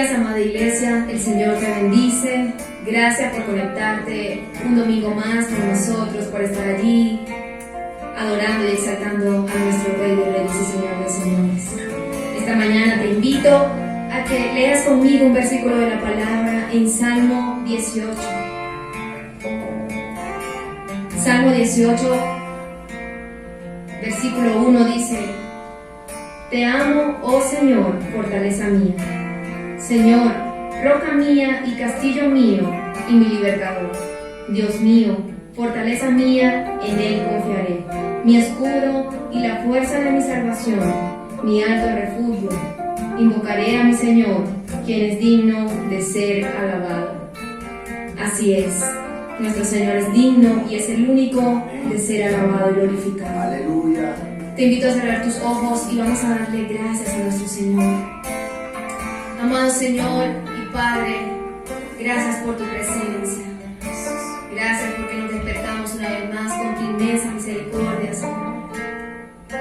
días, amada iglesia, el Señor te bendice. Gracias por conectarte un domingo más con nosotros, por estar allí, adorando y exaltando a nuestro Rey de Reyes y Señor de Señores. Esta mañana te invito a que leas conmigo un versículo de la palabra en Salmo 18. Salmo 18, versículo 1 dice: Te amo, oh Señor, fortaleza mía. Señor, roca mía y castillo mío y mi libertador. Dios mío, fortaleza mía, en Él confiaré. Mi escudo y la fuerza de mi salvación, mi alto refugio. Invocaré a mi Señor, quien es digno de ser alabado. Así es, nuestro Señor es digno y es el único de ser alabado y glorificado. Aleluya. Te invito a cerrar tus ojos y vamos a darle gracias a nuestro Señor. Amado Señor y Padre, gracias por tu presencia. Gracias porque nos despertamos una vez más con tu inmensa misericordia, Señor.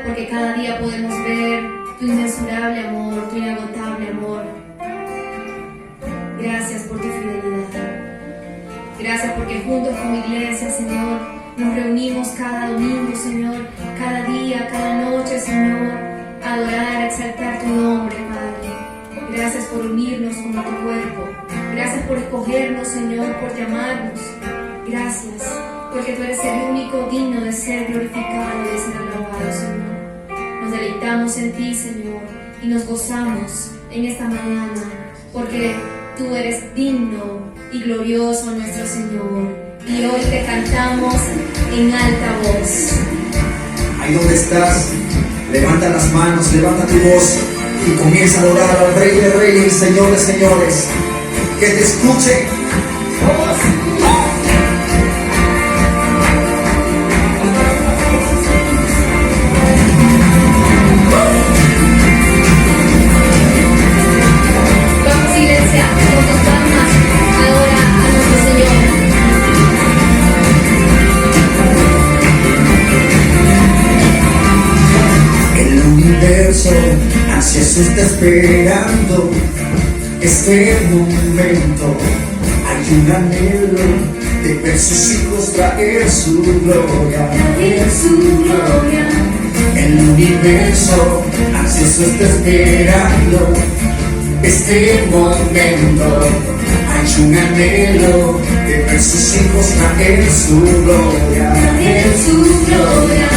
Porque cada día podemos ver tu inmensurable amor, tu inagotable amor. Gracias por tu fidelidad. Gracias porque juntos como iglesia, Señor, nos reunimos cada domingo, Señor, cada día, cada noche, Señor, a adorar, a exaltar tu nombre, Padre. Gracias por unirnos como tu cuerpo. Gracias por escogernos, Señor, por llamarnos. Gracias porque tú eres el único digno de ser glorificado y de ser alabado, Señor. Nos deleitamos en ti, Señor, y nos gozamos en esta mañana porque tú eres digno y glorioso, nuestro Señor. Y hoy te cantamos en alta voz. Ahí donde estás, levanta las manos, levanta tu voz y comienza a adorar al Rey de Reyes y Señor de Señores. Que te escuche. Vamos, iglesia, con tus palmas, adora a nuestro Señor. El universo ansioso está esperando este momento. Hay un anhelo de ver sus hijos traer su gloria. Traer su gloria. El universo ansioso está esperando este momento. Hay un anhelo de ver sus hijos traer su gloria. Traer su gloria.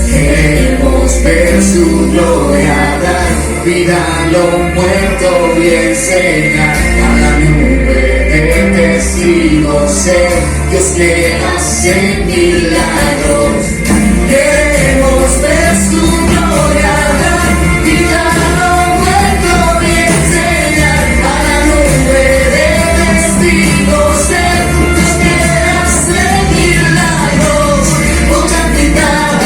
Queremos ver su gloria, dar vida a lo muerto y enseñar a la nube de testigos ser Dios que hace milagros. Queremos ver su gloria, dar vida a lo muerto y enseñar a la nube de testigos ser Dios que hace milagros. Voy a gritar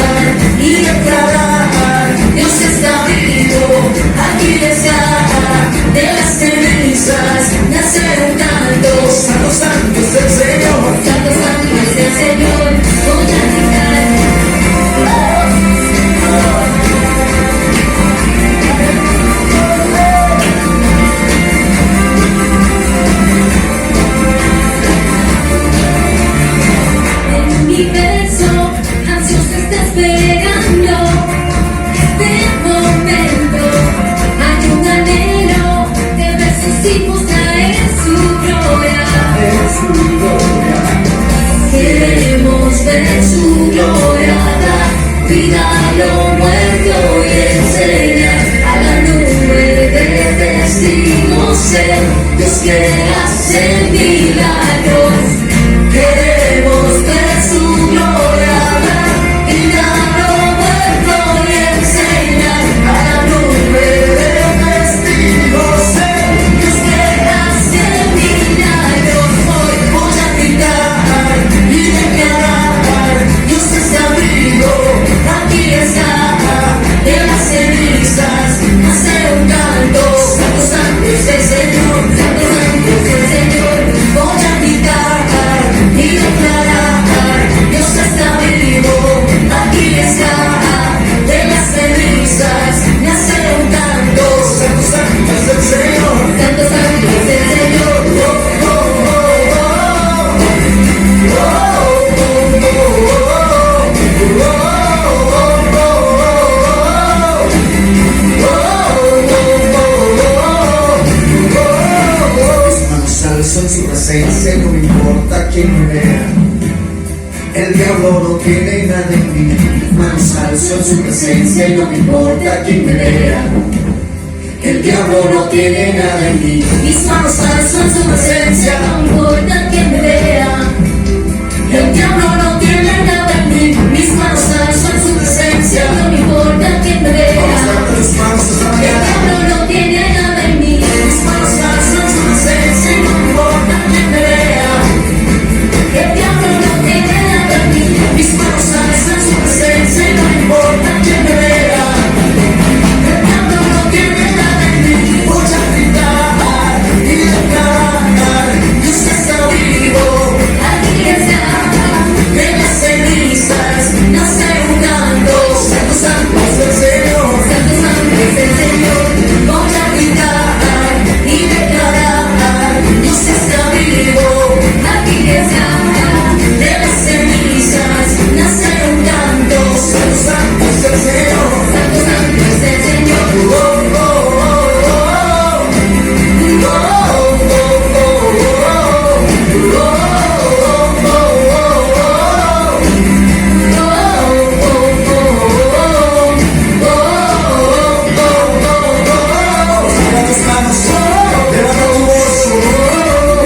y declarar: Dios está vivo, aquí está. De las cenizas nace un canto. Santo, santo es el Señor. Santo, santo es el Señor. Voy a gritar. El universo ansioso está esperando este momento. Hay un anhelo de ver sus hijos traer su gloria. Queremos ver su gloria, dar vida a lo muerto y enseñar a la nube de testigos ser Dios que hace milagros. Queremos ver su gloria, dar vida a lo muerto y enseñar a la nube de testigos ser Dios que hace milagros. Hoy voy a gritar y declarar: Dios está vivo, aquí está. De las cenizas nace un canto. Santo, santo es el Señor, Santo, santo es el Señor. Voy a gritar. diablo no tiene nada en mí. Mis manos alzo en su presencia y no me importa quién me vea. El diablo no tiene nada en mí. Mis manos alzo en su presencia, no importa quién me vea. El diablo no tiene nada en mí. Mis manos alzo en su presencia, no me importa quién me vea. Vamos a dar tus manos esta El mañana. diablo no tiene nada en mí. Mis manos alzo en su presencia, no me importa quién me vea. El diablo no tiene nada en mí. Mis manos alzo en su presencia, no me importa quién me vea. El diablo no tiene nada en mí. Voy a gritar y declarar: Dios está vivo. Aquí está. De las cenizas nace un canto. Santo, santo es el Señor. Santo, santo es el Señor. Voy a gritar y declarar: Dios está vivo. Aquí está. De las cenizas nace un canto. Santo, santo es el Señor. Santo, santo es el Señor. Oh, oh, oh, oh. Oh, oh, oh, oh, Levanta tus manos, levanta tu voz.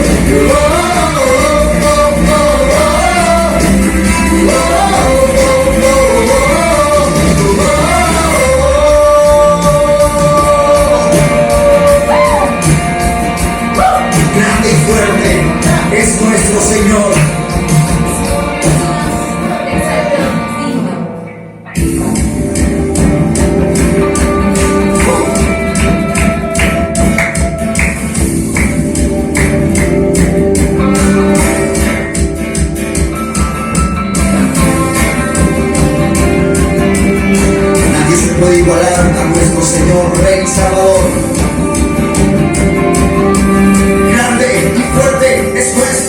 Grande y fuerte es nuestro Señor. Nadie se puede igualar a nuestro Señor, Rey Salvador. Grande y fuerte es nuestro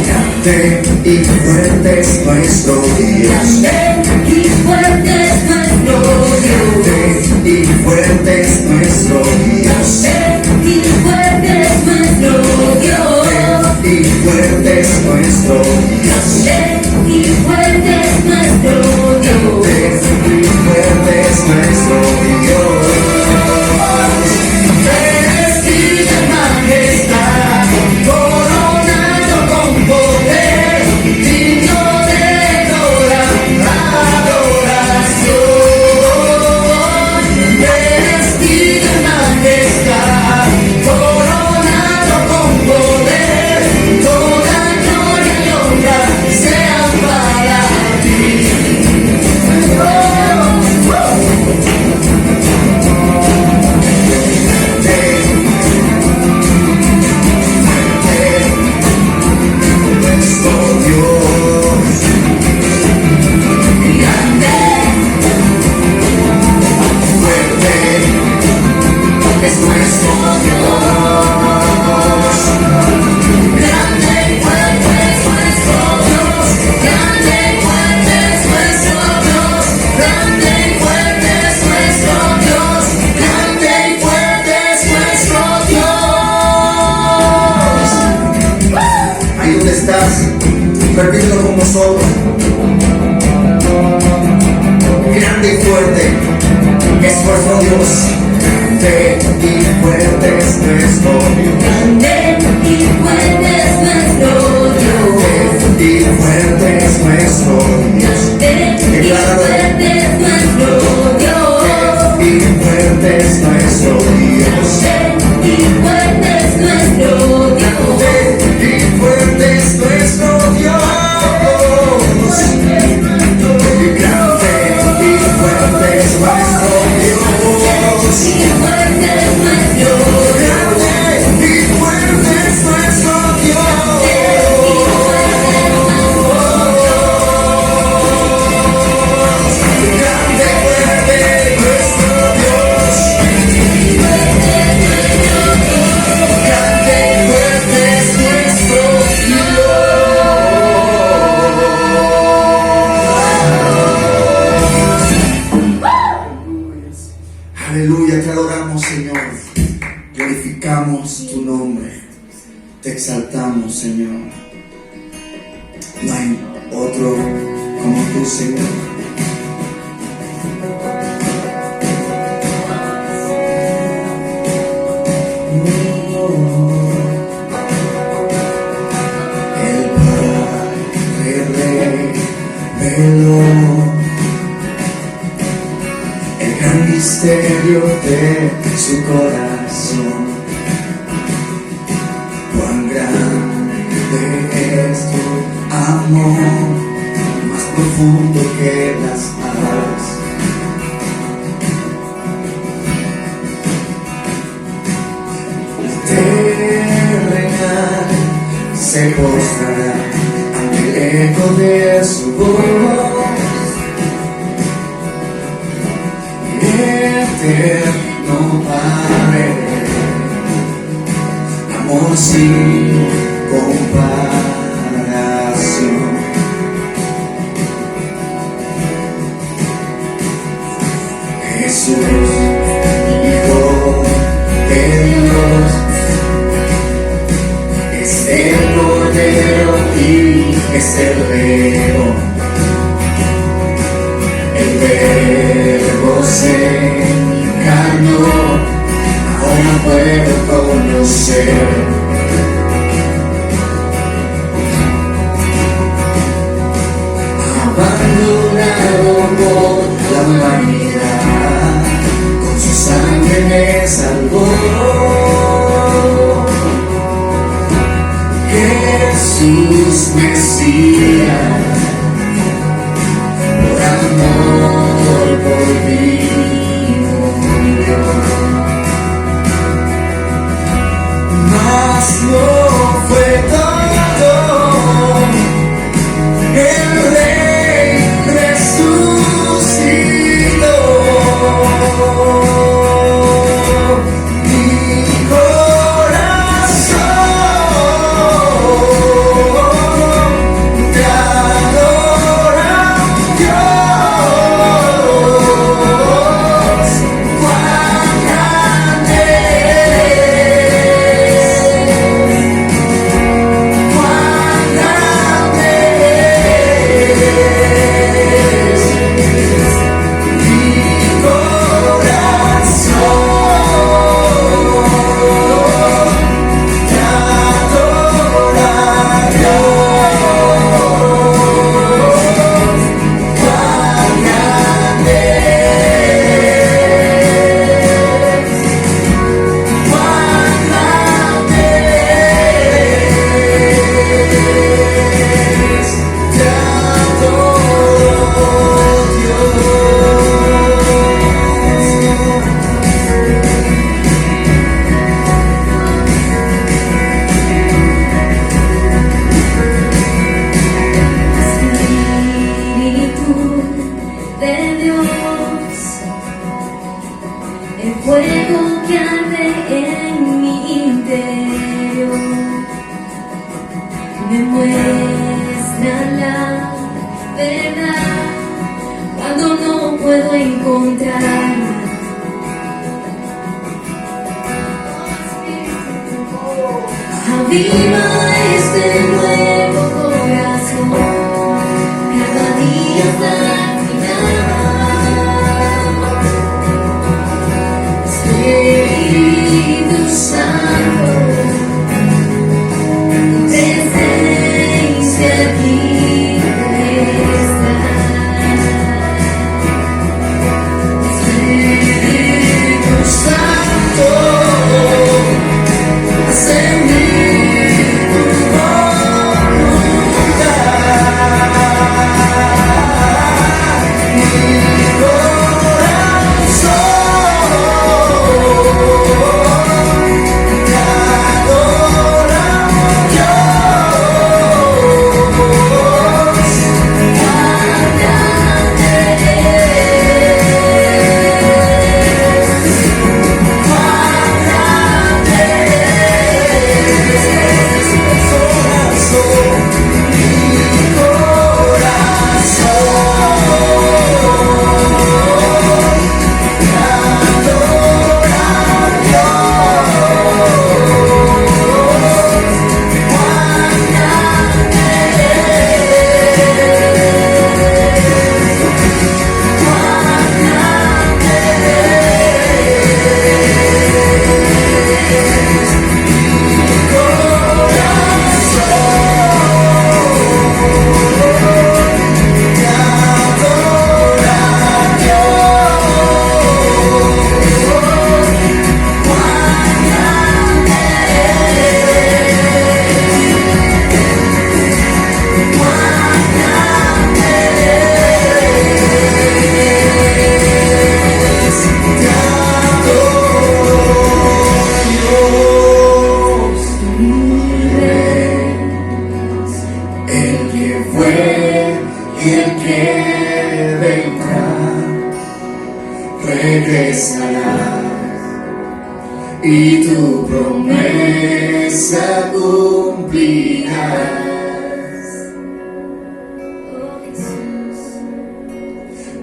Grande y fuerte es nuestro Dios. Y fuerte es nuestro Dios. Grande y fuerte es nuestro Dios. Y fuerte es nuestro Dios. Y fuerte es nuestro Dios. Y fuerte es nuestro Dios. Y fuerte es nuestro Dios. Vestido en majestad, coronado con poder, digno de toda adoración. Vestido en majestad, coronado con poder, toda gloria y honra sean para ti. Nuestro Dios. Grande, Fuerte es nuestro Dios. grande y fuerte es nuestro Dios. Grande y fuerte es nuestro Dios. Grande y fuerte es nuestro Dios. Grande y fuerte es nuestro Dios. Ahí donde estás, repítelo con nosotros. Grande y fuerte es nuestro Dios. Grande y fuerte es nuestro Dios. Grande y fuerte es nuestro Dios. Y fuerte es nuestro Dios. Grande y fuerte es nuestro Dios. Y fuerte es nuestro Dios. Y fuerte es nuestro Dios. Y fuerte es nuestro Dios. Grande y fuerte es nuestro Dios. Y fuerte es nuestro Dios. Grande y fuerte es nuestro Dios. glorificamos tu nombre, te exaltamos, Señor. No hay otro como tú, Señor. El Padre reveló el gran misterio de su corazón. Cuán grande es tu amor, más profundo que las aguas. Terrenal se postrará ante el eco de su voz. Eterno Padre, amor sin comparación. Jesús, Hijo de Dios, es el Cordero y es el León. El Verbo se encarnó, ahora puedo conocer. Abandonado por la humanidad, con su sangre me salvó. Jesús Mesías, por amor por mí murió. Mas no fue todo, el Rey resucitó. Mi corazón te adora, Dios. Cuán grande eres, cuán grande eres. Mi corazón te adora, Dios. Cuán grande eres, cuán grande eres. Te adoro, Dios. Espíritu de Dios, el fuego que arde en mi interior, me muestra la verdad cuando no puedo encontrar. Aviva este nuevo corazón, cada día hasta el final. Espíritu Santo, tu presencia aquí está. Espíritu Santo, haz en mí promesa cumplirás.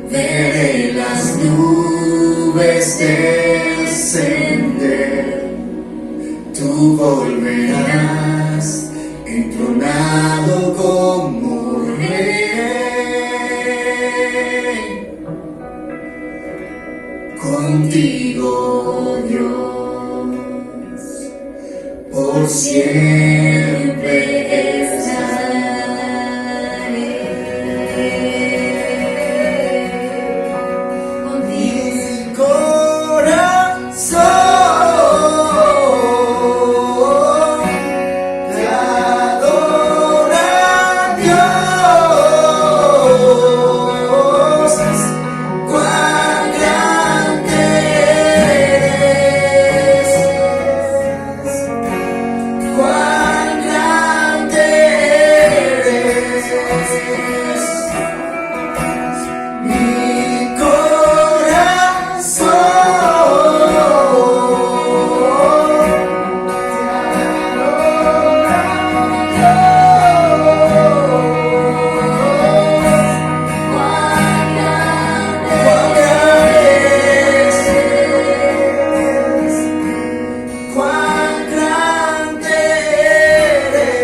Veré las nubes descender, tú volverás entronado como rey. Contigo, Dios, por siempre estaré. Mi corazón te adora, Dios. Cuán grande eres, cuán grande eres. Mi corazón cuán grande eres.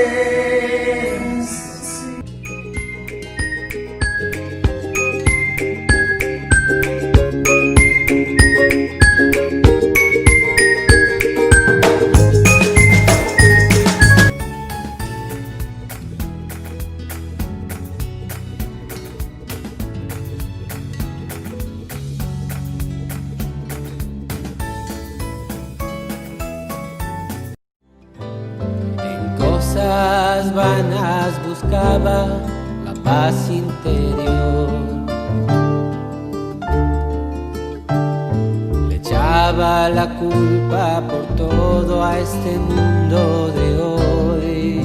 En cosas vanas buscaba la paz interior. Le echaba la culpa por todo a este mundo de hoy.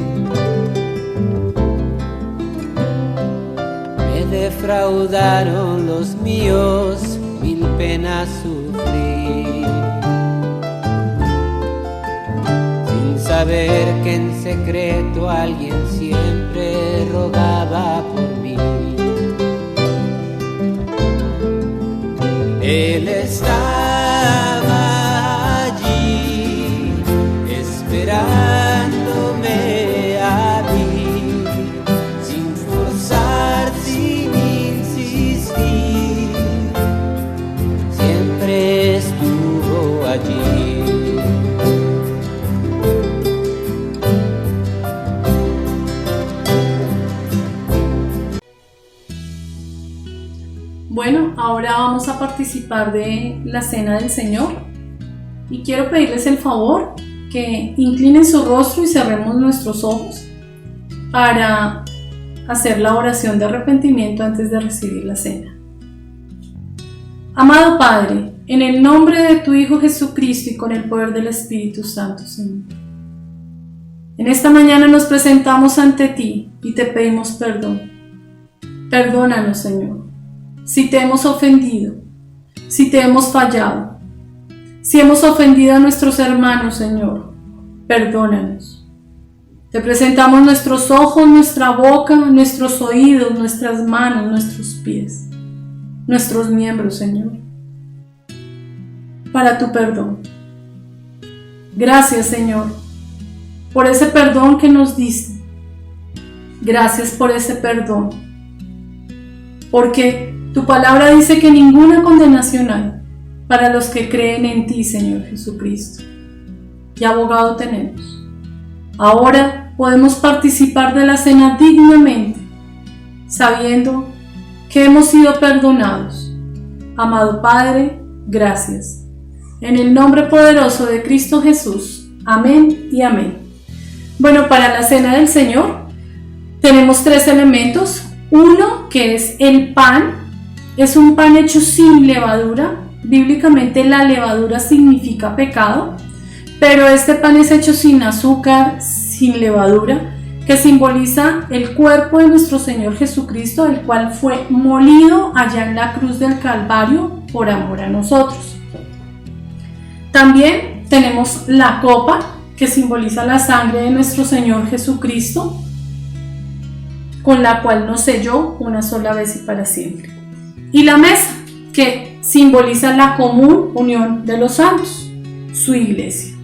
Me defraudaron los míos, mil penas sufrí. Saber que en secreto alguien siempre rogaba por mí. Él estaba allí esperándome a mí, sin forzar, sin insistir, siempre estuvo allí. Bueno, ahora vamos a participar de la Cena del Señor y quiero pedirles el favor que inclinen su rostro y cerremos nuestros ojos para hacer la oración de arrepentimiento antes de recibir la cena. Amado Padre, en el nombre de tu Hijo Jesucristo y con el poder del Espíritu Santo, Señor, en esta mañana nos presentamos ante ti y te pedimos perdón. Perdónanos, Señor, si te hemos ofendido, si te hemos fallado, si hemos ofendido a nuestros hermanos, Señor, perdónanos. Te presentamos nuestros ojos, nuestra boca, nuestros oídos, nuestras manos, nuestros pies, nuestros miembros, Señor, para tu perdón. Gracias, Señor, por ese perdón que nos diste. Gracias por ese perdón, porque tu palabra dice que ninguna condenación hay para los que creen en ti, Señor Jesucristo. Y abogado tenemos. Ahora podemos participar de la cena dignamente, sabiendo que hemos sido perdonados. Amado Padre, gracias. En el nombre poderoso de Cristo Jesús. Amén y amén. Bueno, para la cena del Señor tenemos 3 elementos. Uno, que es el pan. Es un pan hecho sin levadura. Bíblicamente la levadura significa pecado, pero este pan es hecho sin azúcar, sin levadura, que simboliza el cuerpo de nuestro Señor Jesucristo, el cual fue molido allá en la cruz del Calvario por amor a nosotros. También tenemos la copa, que que simboliza la sangre de nuestro Señor Jesucristo, con la cual nos selló una sola vez y para siempre. Y la mesa, que simboliza la común unión de los santos, su iglesia.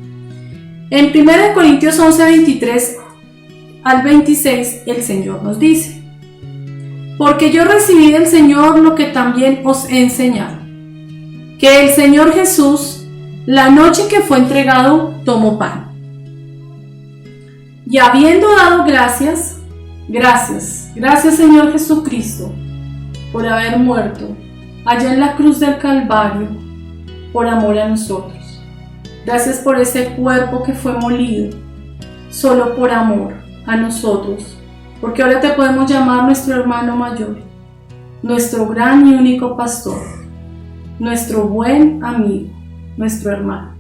En 1 Corintios 11, 23 al 26, el Señor nos dice: porque yo recibí del Señor lo que también os he enseñado, que el Señor Jesús, la noche que fue entregado, tomó pan. Y habiendo dado gracias Señor Jesucristo, por haber muerto allá en la cruz del Calvario, por amor a nosotros. Gracias por ese cuerpo que fue molido, solo por amor a nosotros, porque ahora te podemos llamar nuestro hermano mayor, nuestro gran y único pastor, nuestro buen amigo, nuestro hermano.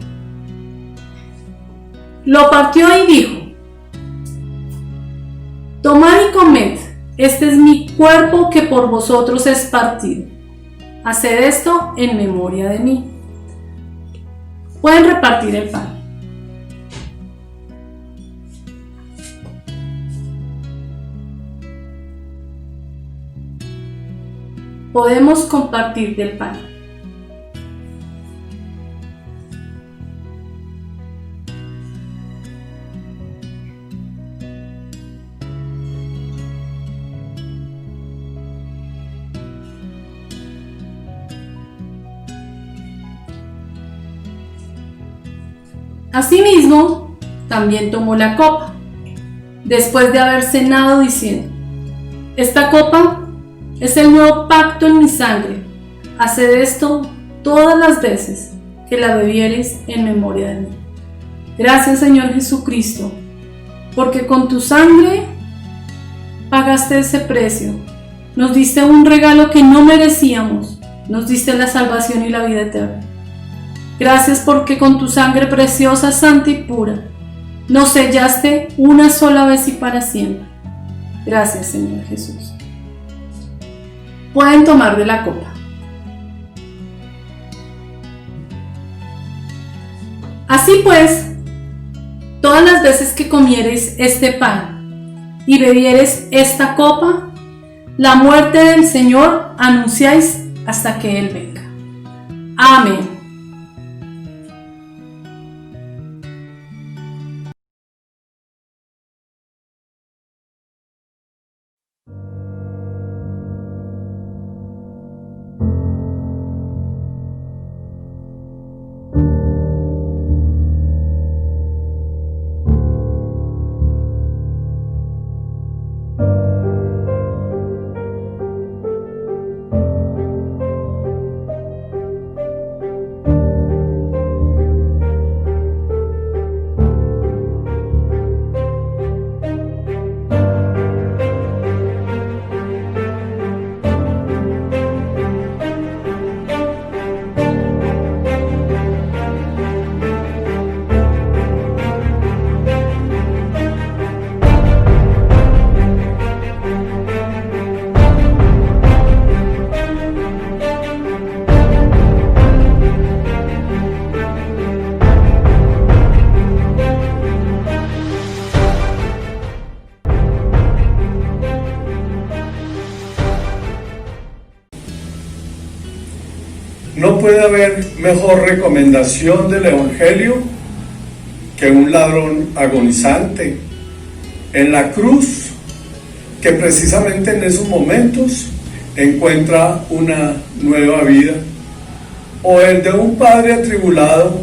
Lo partió y dijo: tomad y comed, este es mi cuerpo que por vosotros es partido. Haced esto en memoria de mí. Pueden repartir el pan. Podemos compartir del pan. Asimismo, también tomó la copa, después de haber cenado, diciendo: esta copa es el nuevo pacto en mi sangre. Haced esto todas las veces que la bebiereis en memoria de mí. Gracias, Señor Jesucristo, porque con tu sangre pagaste ese precio. Nos diste un regalo que no merecíamos. Nos diste la salvación y la vida eterna. Gracias porque con tu sangre preciosa, santa y pura, nos sellaste una sola vez y para siempre. Gracias, Señor Jesús. Pueden tomar de la copa. Así pues, todas las veces que comiereis este pan y bebiereis esta copa, la muerte del Señor anunciáis hasta que Él venga. Amén. No puede haber mejor recomendación del Evangelio que un ladrón agonizante en la cruz, que precisamente en esos momentos encuentra una nueva vida, o el de un padre atribulado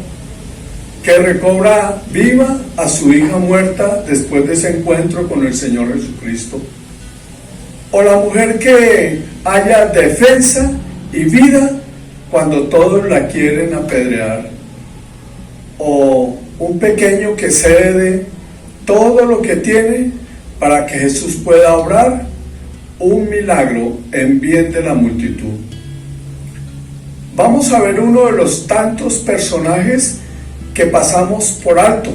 que recobra viva a su hija muerta después de ese encuentro con el Señor Jesucristo, o la mujer que halla defensa y vida cuando todos la quieren apedrear, o un pequeño que cede todo lo que tiene para que Jesús pueda obrar un milagro en bien de la multitud. Vamos a ver uno de los tantos personajes que pasamos por alto,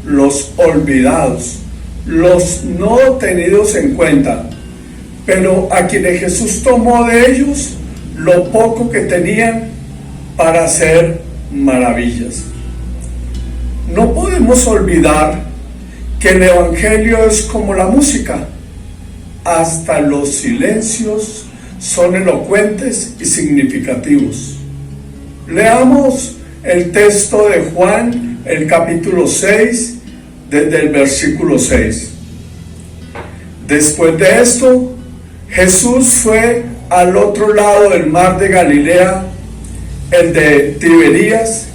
los olvidados, los no tenidos en cuenta, pero a quienes Jesús tomó de ellos lo poco que tenían para hacer maravillas. No podemos podemos olvidar que el Evangelio es como la música. Hasta los silencios son elocuentes y significativos. Leamos el texto de Juan, el capítulo 6, desde el versículo 6. Después de esto, Jesús fue al otro lado del mar de Galilea, el de Tiberías,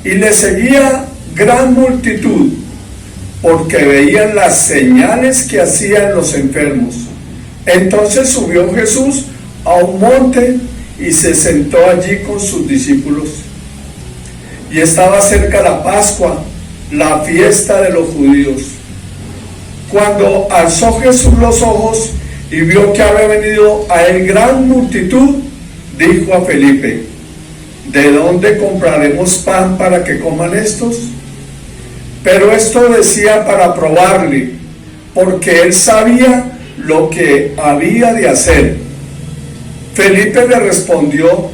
y le seguía gran multitud, porque veían las señales que hacían los enfermos. Entonces subió Jesús a un monte y se sentó allí con sus discípulos. Y estaba cerca la Pascua, la fiesta de los judíos. Cuando alzó Jesús los ojos y vio que había venido a él gran multitud, dijo a Felipe: ¿de dónde compraremos pan para que coman estos? Pero esto decía para probarle, porque él sabía lo que había de hacer. Felipe le respondió: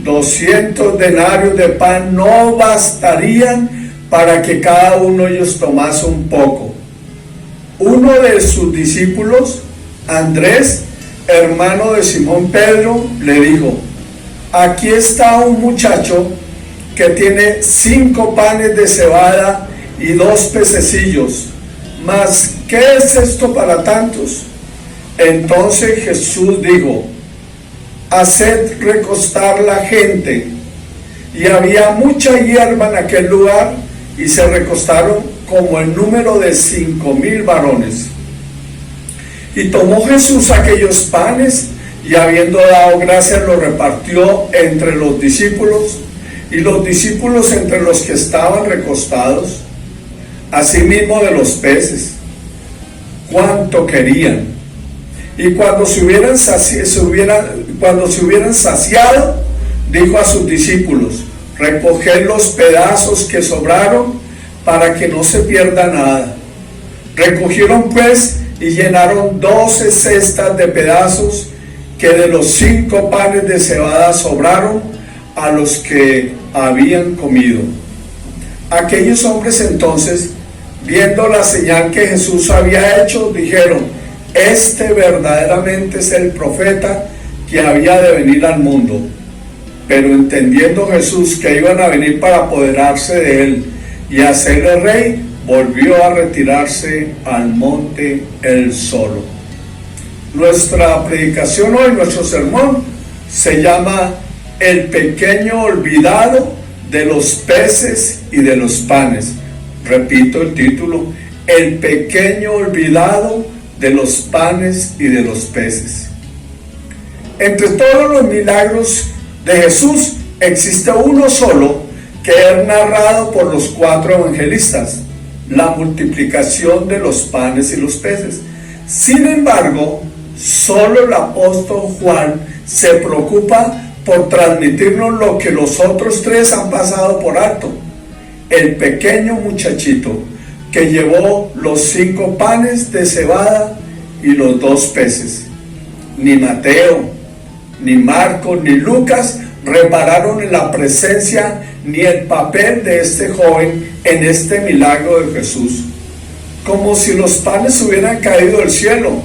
200 denarios de pan no bastarían para que cada uno de ellos tomase un poco. Uno de sus discípulos, Andrés, hermano de Simón Pedro, le dijo: aquí está un muchacho que tiene 5 panes de cebada y 2 pececillos, mas ¿qué es esto para tantos? Entonces Jesús dijo: haced recostar la gente. Y había mucha hierba en aquel lugar, y se recostaron como el número de 5,000 varones. Y tomó Jesús aquellos panes, y habiendo dado gracias, los repartió entre los discípulos, y los discípulos entre los que estaban recostados, asimismo de los peces, cuanto querían. Y cuando se hubieran saciado, dijo a sus discípulos: recoged los pedazos que sobraron, para que no se pierda nada. Recogieron pues y llenaron 12 cestas de pedazos que de los 5 panes de cebada sobraron a los que habían comido. Aquellos hombres entonces, viendo la señal que Jesús había hecho, dijeron: este verdaderamente es el profeta que había de venir al mundo. Pero entendiendo Jesús que iban a venir para apoderarse de él y hacerle rey, volvió a retirarse al monte él solo. Nuestra predicación hoy, nuestro sermón, se llama El pequeño olvidado de los peces y de los panes. Repito el título: El pequeño olvidado de los panes y de los peces. Entre todos los milagros de Jesús existe uno solo que es narrado por los 4 evangelistas: la multiplicación de los panes y los peces. Sin embargo, solo el apóstol Juan se preocupa por transmitirnos lo que los otros 3 han pasado por alto: el pequeño muchachito que llevó los 5 panes de cebada y los 2 peces. Ni Mateo, ni Marcos, ni Lucas repararon en la presencia ni el papel de este joven en este milagro de Jesús, como si los panes hubieran caído del cielo.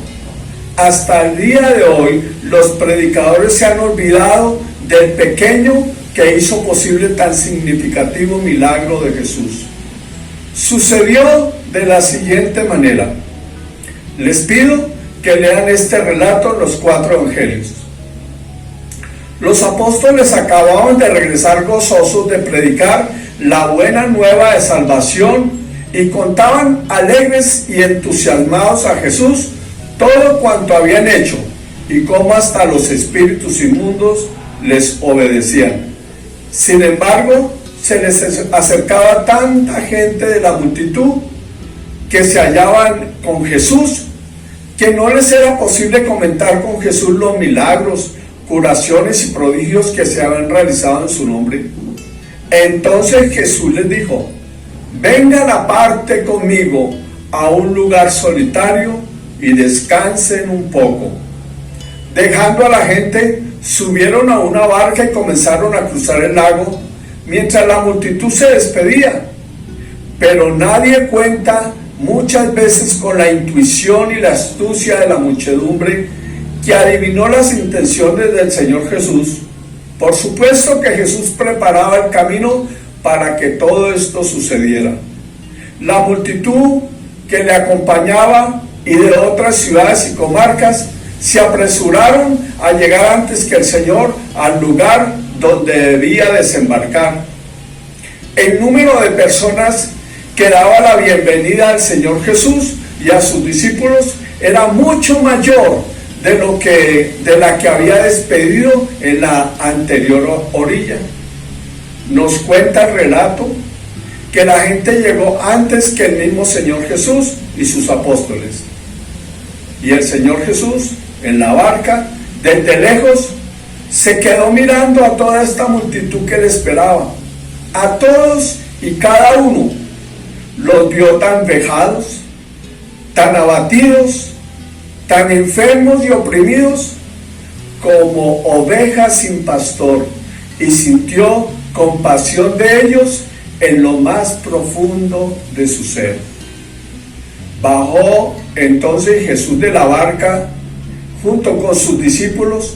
Hasta el día de hoy, los predicadores se han olvidado del pequeño que hizo posible tan significativo milagro de Jesús. Sucedió de la siguiente manera. Les pido que lean este relato en los 4 evangelios. Los apóstoles acababan de regresar gozosos de predicar la buena nueva de salvación y contaban alegres y entusiasmados a Jesús todo cuanto habían hecho y cómo hasta los espíritus inmundos les obedecían. Sin embargo, se les acercaba tanta gente de la multitud que se hallaban con Jesús, que no les era posible comentar con Jesús los milagros, curaciones y prodigios que se habían realizado en su nombre. Entonces Jesús les dijo: vengan aparte conmigo a un lugar solitario y descansen un poco. Dejando a la gente, subieron a una barca y comenzaron a cruzar el lago, mientras la multitud se despedía. pero nadie cuenta muchas veces con la intuición y la astucia de la muchedumbre que adivinó las intenciones del Señor Jesús. Por supuesto que Jesús preparaba el camino para que todo esto sucediera. La multitud que le acompañaba y de otras ciudades y comarcas se apresuraron a llegar antes que el Señor al lugar donde debía desembarcar. El número de personas que daba la bienvenida al Señor Jesús y a sus discípulos era mucho mayor de la que había despedido en la anterior orilla. Nos cuenta el relato que la gente llegó antes que el mismo Señor Jesús y sus apóstoles. Y el Señor Jesús, en la barca, desde lejos, se quedó mirando a toda esta multitud que le esperaba. A todos y cada uno los vio tan vejados, tan abatidos, tan enfermos y oprimidos como ovejas sin pastor, y sintió compasión de ellos en lo más profundo de su ser. Bajó entonces Jesús de la barca junto con sus discípulos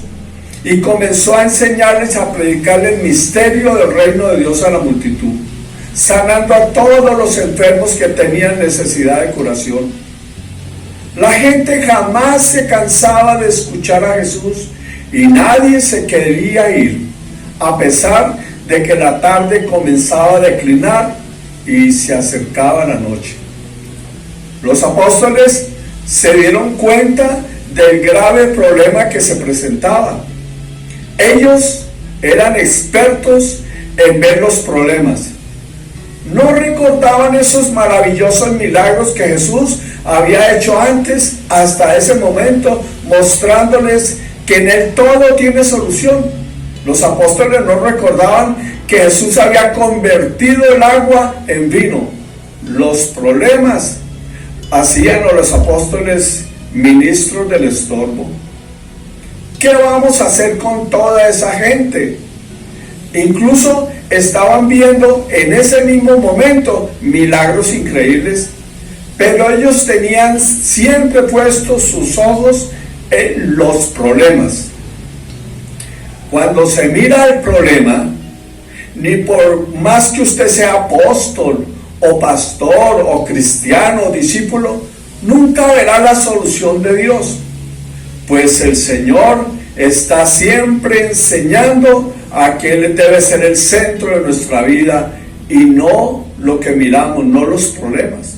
y comenzó a enseñarles, a predicar el misterio del reino de Dios a la multitud, sanando a todos los enfermos que tenían necesidad de curación. La gente jamás se cansaba de escuchar a Jesús y nadie se quería ir, a pesar de que la tarde comenzaba a declinar y se acercaba la noche. Los apóstoles se dieron cuenta del grave problema que se presentaba. Ellos eran expertos en ver los problemas. No recordaban esos maravillosos milagros que Jesús había hecho antes, hasta ese momento, mostrándoles que en Él todo tiene solución. Los apóstoles no recordaban que Jesús había convertido el agua en vino. Los problemas hacían a los apóstoles ministros del estorbo. ¿Qué vamos a hacer con toda esa gente? Incluso estaban viendo en ese mismo momento milagros increíbles, pero ellos tenían siempre puestos sus ojos en los problemas. Cuando se mira el problema, ni por más que usted sea apóstol o pastor o cristiano o discípulo, nunca verá la solución de Dios, pues el Señor está siempre enseñando a que Él debe ser el centro de nuestra vida y no lo que miramos, no los problemas.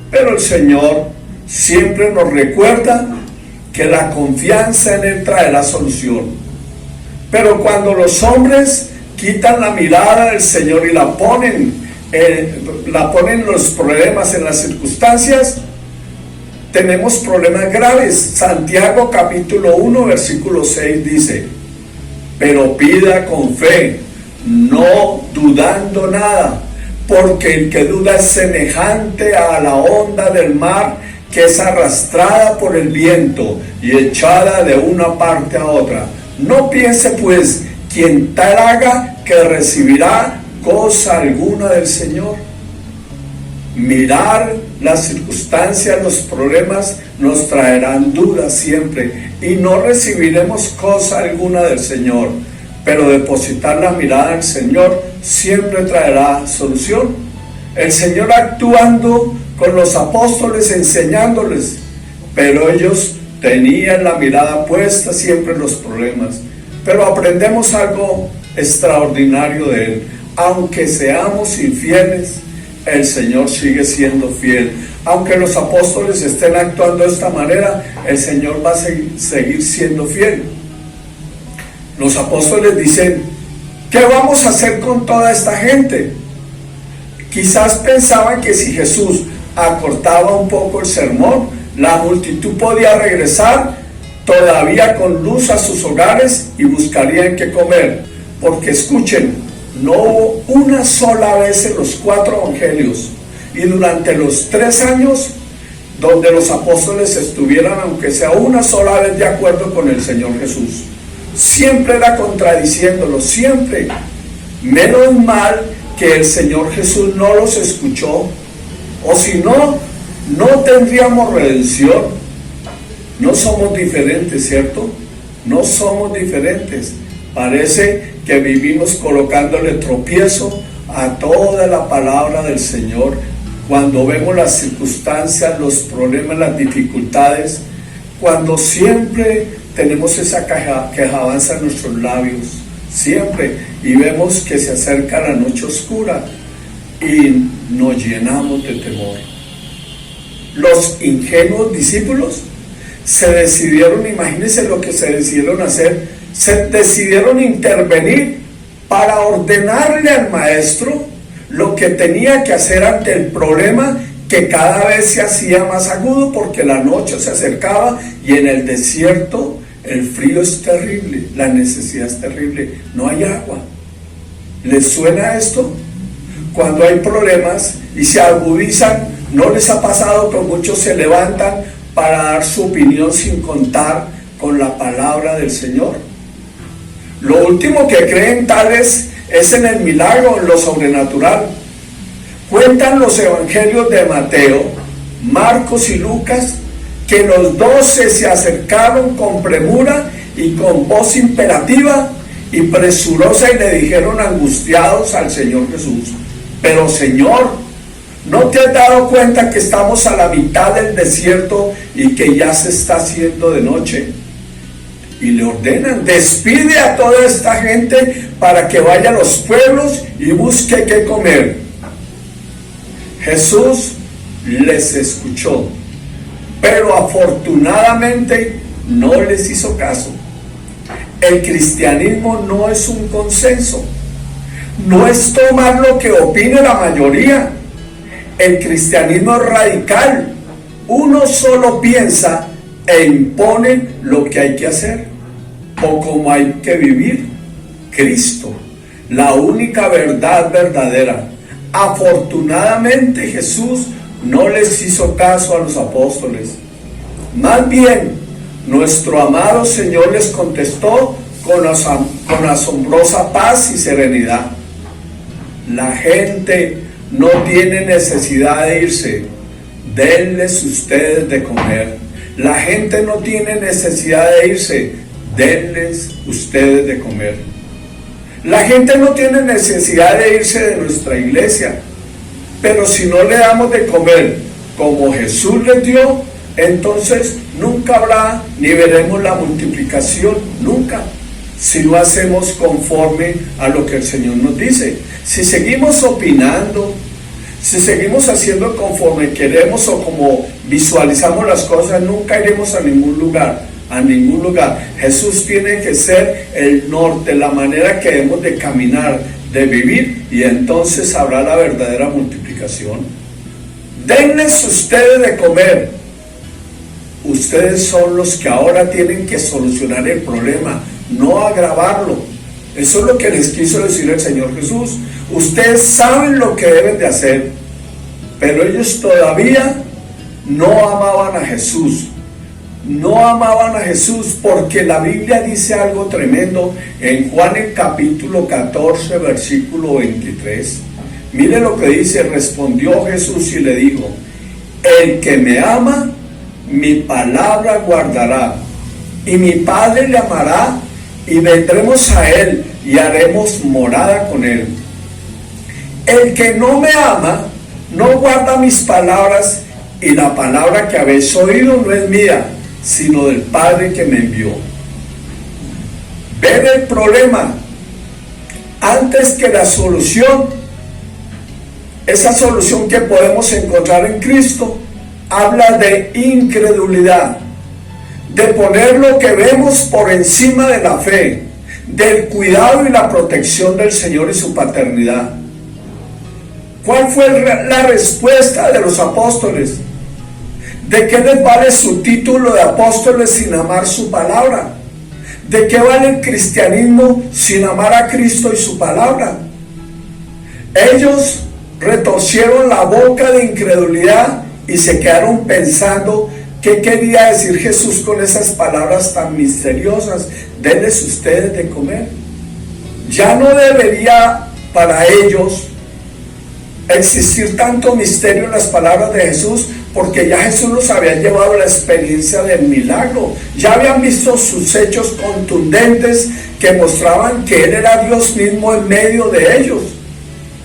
Pero el Señor siempre nos recuerda que la confianza en Él traerá solución. Pero cuando los hombres quitan la mirada del Señor y la ponen en los problemas, en las circunstancias, tenemos problemas graves. Santiago capítulo 1 versículo 6 dice: pero pida con fe, no dudando nada, porque el que duda es semejante a la onda del mar, que es arrastrada por el viento y echada de una parte a otra. No piense pues quien tal haga que recibirá cosa alguna del Señor. Mirar las circunstancias, los problemas nos traerán dudas siempre y no recibiremos cosa alguna del Señor, pero depositar la mirada en el Señor siempre traerá solución. El Señor actuando con los apóstoles, enseñándoles, pero ellos tenían la mirada puesta siempre en los problemas. Pero aprendemos algo extraordinario de Él. Aunque seamos infieles, el Señor sigue siendo fiel. Aunque los apóstoles estén actuando de esta manera, el Señor va a seguir siendo fiel. Los apóstoles dicen: ¿qué vamos a hacer con toda esta gente? Quizás pensaban que si Jesús acortaba un poco el sermón, la multitud podía regresar todavía con luz a sus hogares y buscarían qué comer. Porque escuchen, no hubo una sola vez en los 4 evangelios y durante los 3 años donde los apóstoles estuvieran, aunque sea una sola vez, de acuerdo con el Señor Jesús. Siempre era contradiciéndolo, siempre. Menos mal que el Señor Jesús no los escuchó, o si no, no tendríamos redención. No somos diferentes, ¿cierto? No somos diferentes. Parece que vivimos colocándole tropiezo a toda la palabra del Señor. Cuando vemos las circunstancias, los problemas, las dificultades, cuando siempre tenemos esa quejabanza en nuestros labios, siempre, y vemos que se acerca la noche oscura y nos llenamos de temor. Los ingenuos discípulos se decidieron, imagínense lo que se decidieron hacer, se decidieron intervenir para ordenarle al maestro lo que tenía que hacer ante el problema que cada vez se hacía más agudo porque la noche se acercaba y en el desierto el frío es terrible, la necesidad es terrible, no hay agua. ¿Les suena esto? Cuando hay problemas y se agudizan, ¿no les ha pasado que muchos se levantan para dar su opinión sin contar con la palabra del Señor? Lo último que creen tales es en el milagro, en lo sobrenatural. Cuentan los evangelios de Mateo, Marcos y Lucas que los 12 se acercaron con premura y con voz imperativa y presurosa y le dijeron angustiados al Señor Jesús: pero Señor, ¿no te has dado cuenta que estamos a la mitad del desierto y que ya se está haciendo de noche? Y le ordenan: despide a toda esta gente para que vaya a los pueblos y busque qué comer. Jesús les escuchó, pero afortunadamente no les hizo caso. El cristianismo no es un consenso, no es tomar lo que opine la mayoría. El cristianismo es radical. Uno solo piensa e impone lo que hay que hacer o cómo hay que vivir. Cristo, la única verdad verdadera. Afortunadamente Jesús no les hizo caso a los apóstoles. Más bien, nuestro amado Señor les contestó con asombrosa paz y serenidad. La gente no tiene necesidad de irse, denles ustedes de comer. La gente no tiene necesidad de irse, denles ustedes de comer. La gente no tiene necesidad de irse de nuestra iglesia, pero si no le damos de comer como Jesús les dio, entonces nunca habrá ni veremos la multiplicación, nunca, si no hacemos conforme a lo que el Señor nos dice. Si seguimos opinando, si seguimos haciendo conforme queremos o como visualizamos las cosas, nunca iremos a ningún lugar. Jesús tiene que ser el norte, la manera que debemos de caminar, de vivir, y entonces habrá la verdadera multiplicación. Denles ustedes de comer. Ustedes son los que ahora tienen que solucionar el problema, no agravarlo. Eso es lo que les quiso decir el Señor Jesús. Ustedes saben lo que deben de hacer, pero ellos todavía no amaban a Jesús. No amaban a Jesús, porque la Biblia dice algo tremendo en Juan el capítulo 14 versículo 23. Mire lo que dice: respondió Jesús y le dijo: el que me ama, mi palabra guardará, y mi Padre le amará, y vendremos a él y haremos morada con él. El que no me ama no guarda mis palabras, y la palabra que habéis oído no es mía, sino del Padre que me envió. Ver el problema antes que la solución, esa solución que podemos encontrar en Cristo, habla de incredulidad, de poner lo que vemos por encima de la fe, del cuidado y la protección del Señor y su paternidad. ¿Cuál fue la respuesta de los apóstoles? ¿De qué les vale su título de apóstoles sin amar su palabra? ¿De qué vale el cristianismo sin amar a Cristo y su palabra? Ellos retorcieron la boca de incredulidad y se quedaron pensando qué quería decir Jesús con esas palabras tan misteriosas: denles ustedes de comer. Ya no debería para ellos existir tanto misterio en las palabras de Jesús, porque ya Jesús los había llevado a la experiencia del milagro. Ya habían visto sus hechos contundentes que mostraban que Él era Dios mismo en medio de ellos.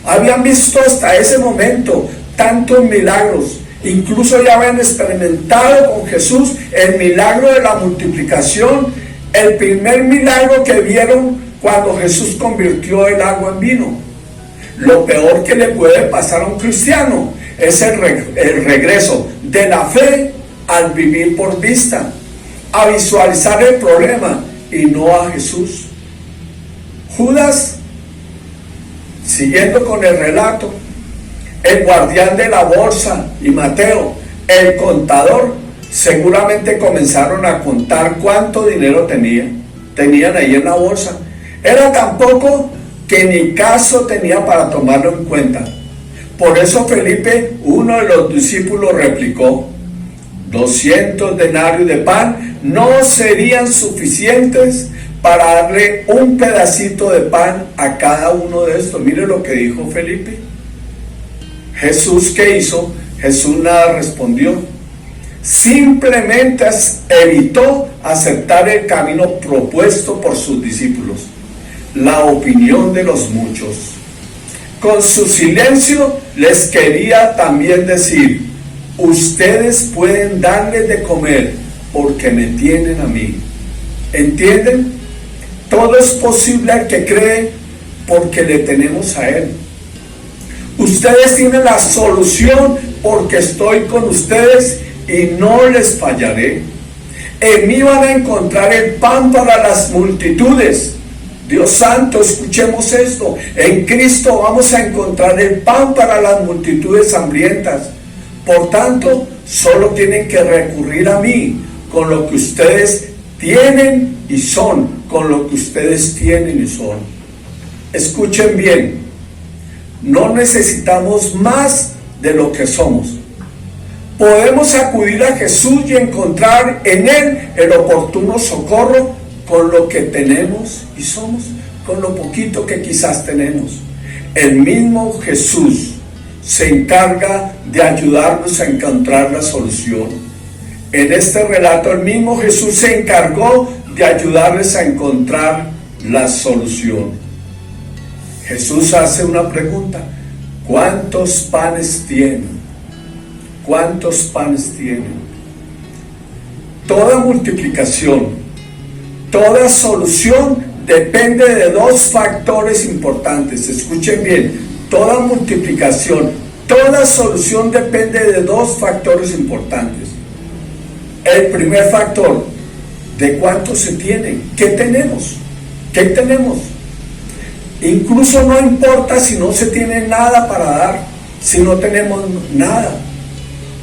Habían visto hasta ese momento tantos milagros. Incluso ya habían experimentado con Jesús el milagro de la multiplicación, el primer milagro que vieron cuando Jesús convirtió el agua en vino. Lo peor que le puede pasar a un cristiano es el regreso de la fe al vivir por vista, a visualizar el problema y no a Jesús. Judas, siguiendo con el relato, el guardián de la bolsa y Mateo, el contador, seguramente comenzaron a contar cuánto dinero tenían ahí en la bolsa. Era tan poco que ni caso tenía para tomarlo en cuenta. Por eso Felipe, uno de los discípulos, replicó: 200 denarios de pan no serían suficientes para darle un pedacito de pan a cada uno de estos. Mire lo que dijo Felipe. Jesús, ¿qué hizo? Jesús nada respondió. Simplemente evitó aceptar el camino propuesto por sus discípulos, la opinión de los muchos. Con su silencio les quería también decir: ustedes pueden darles de comer porque me tienen a mí. ¿Entienden? Todo es posible al que cree porque le tenemos a Él. Ustedes tienen la solución porque estoy con ustedes y no les fallaré. En mí van a encontrar el pan para las multitudes. Dios santo, escuchemos esto. En Cristo vamos a encontrar el pan para las multitudes hambrientas. Por tanto, solo tienen que recurrir a mí con lo que ustedes tienen y son, con lo que ustedes tienen y son. Escuchen bien, no necesitamos más de lo que somos. Podemos acudir a Jesús y encontrar en Él el oportuno socorro con lo que tenemos y somos, con lo poquito que quizás tenemos. El mismo Jesús se encarga de ayudarnos a encontrar la solución. En este relato, el mismo Jesús se encargó de ayudarles a encontrar la solución. Jesús hace una pregunta: ¿cuántos panes tienen? ¿Cuántos panes tienen? Toda multiplicación, toda solución depende de dos factores importantes. Escuchen bien, toda multiplicación, toda solución depende de dos factores importantes. El primer factor, ¿de cuánto se tiene? ¿Qué tenemos? ¿Qué tenemos? Incluso no importa si no se tiene nada para dar, si no tenemos nada,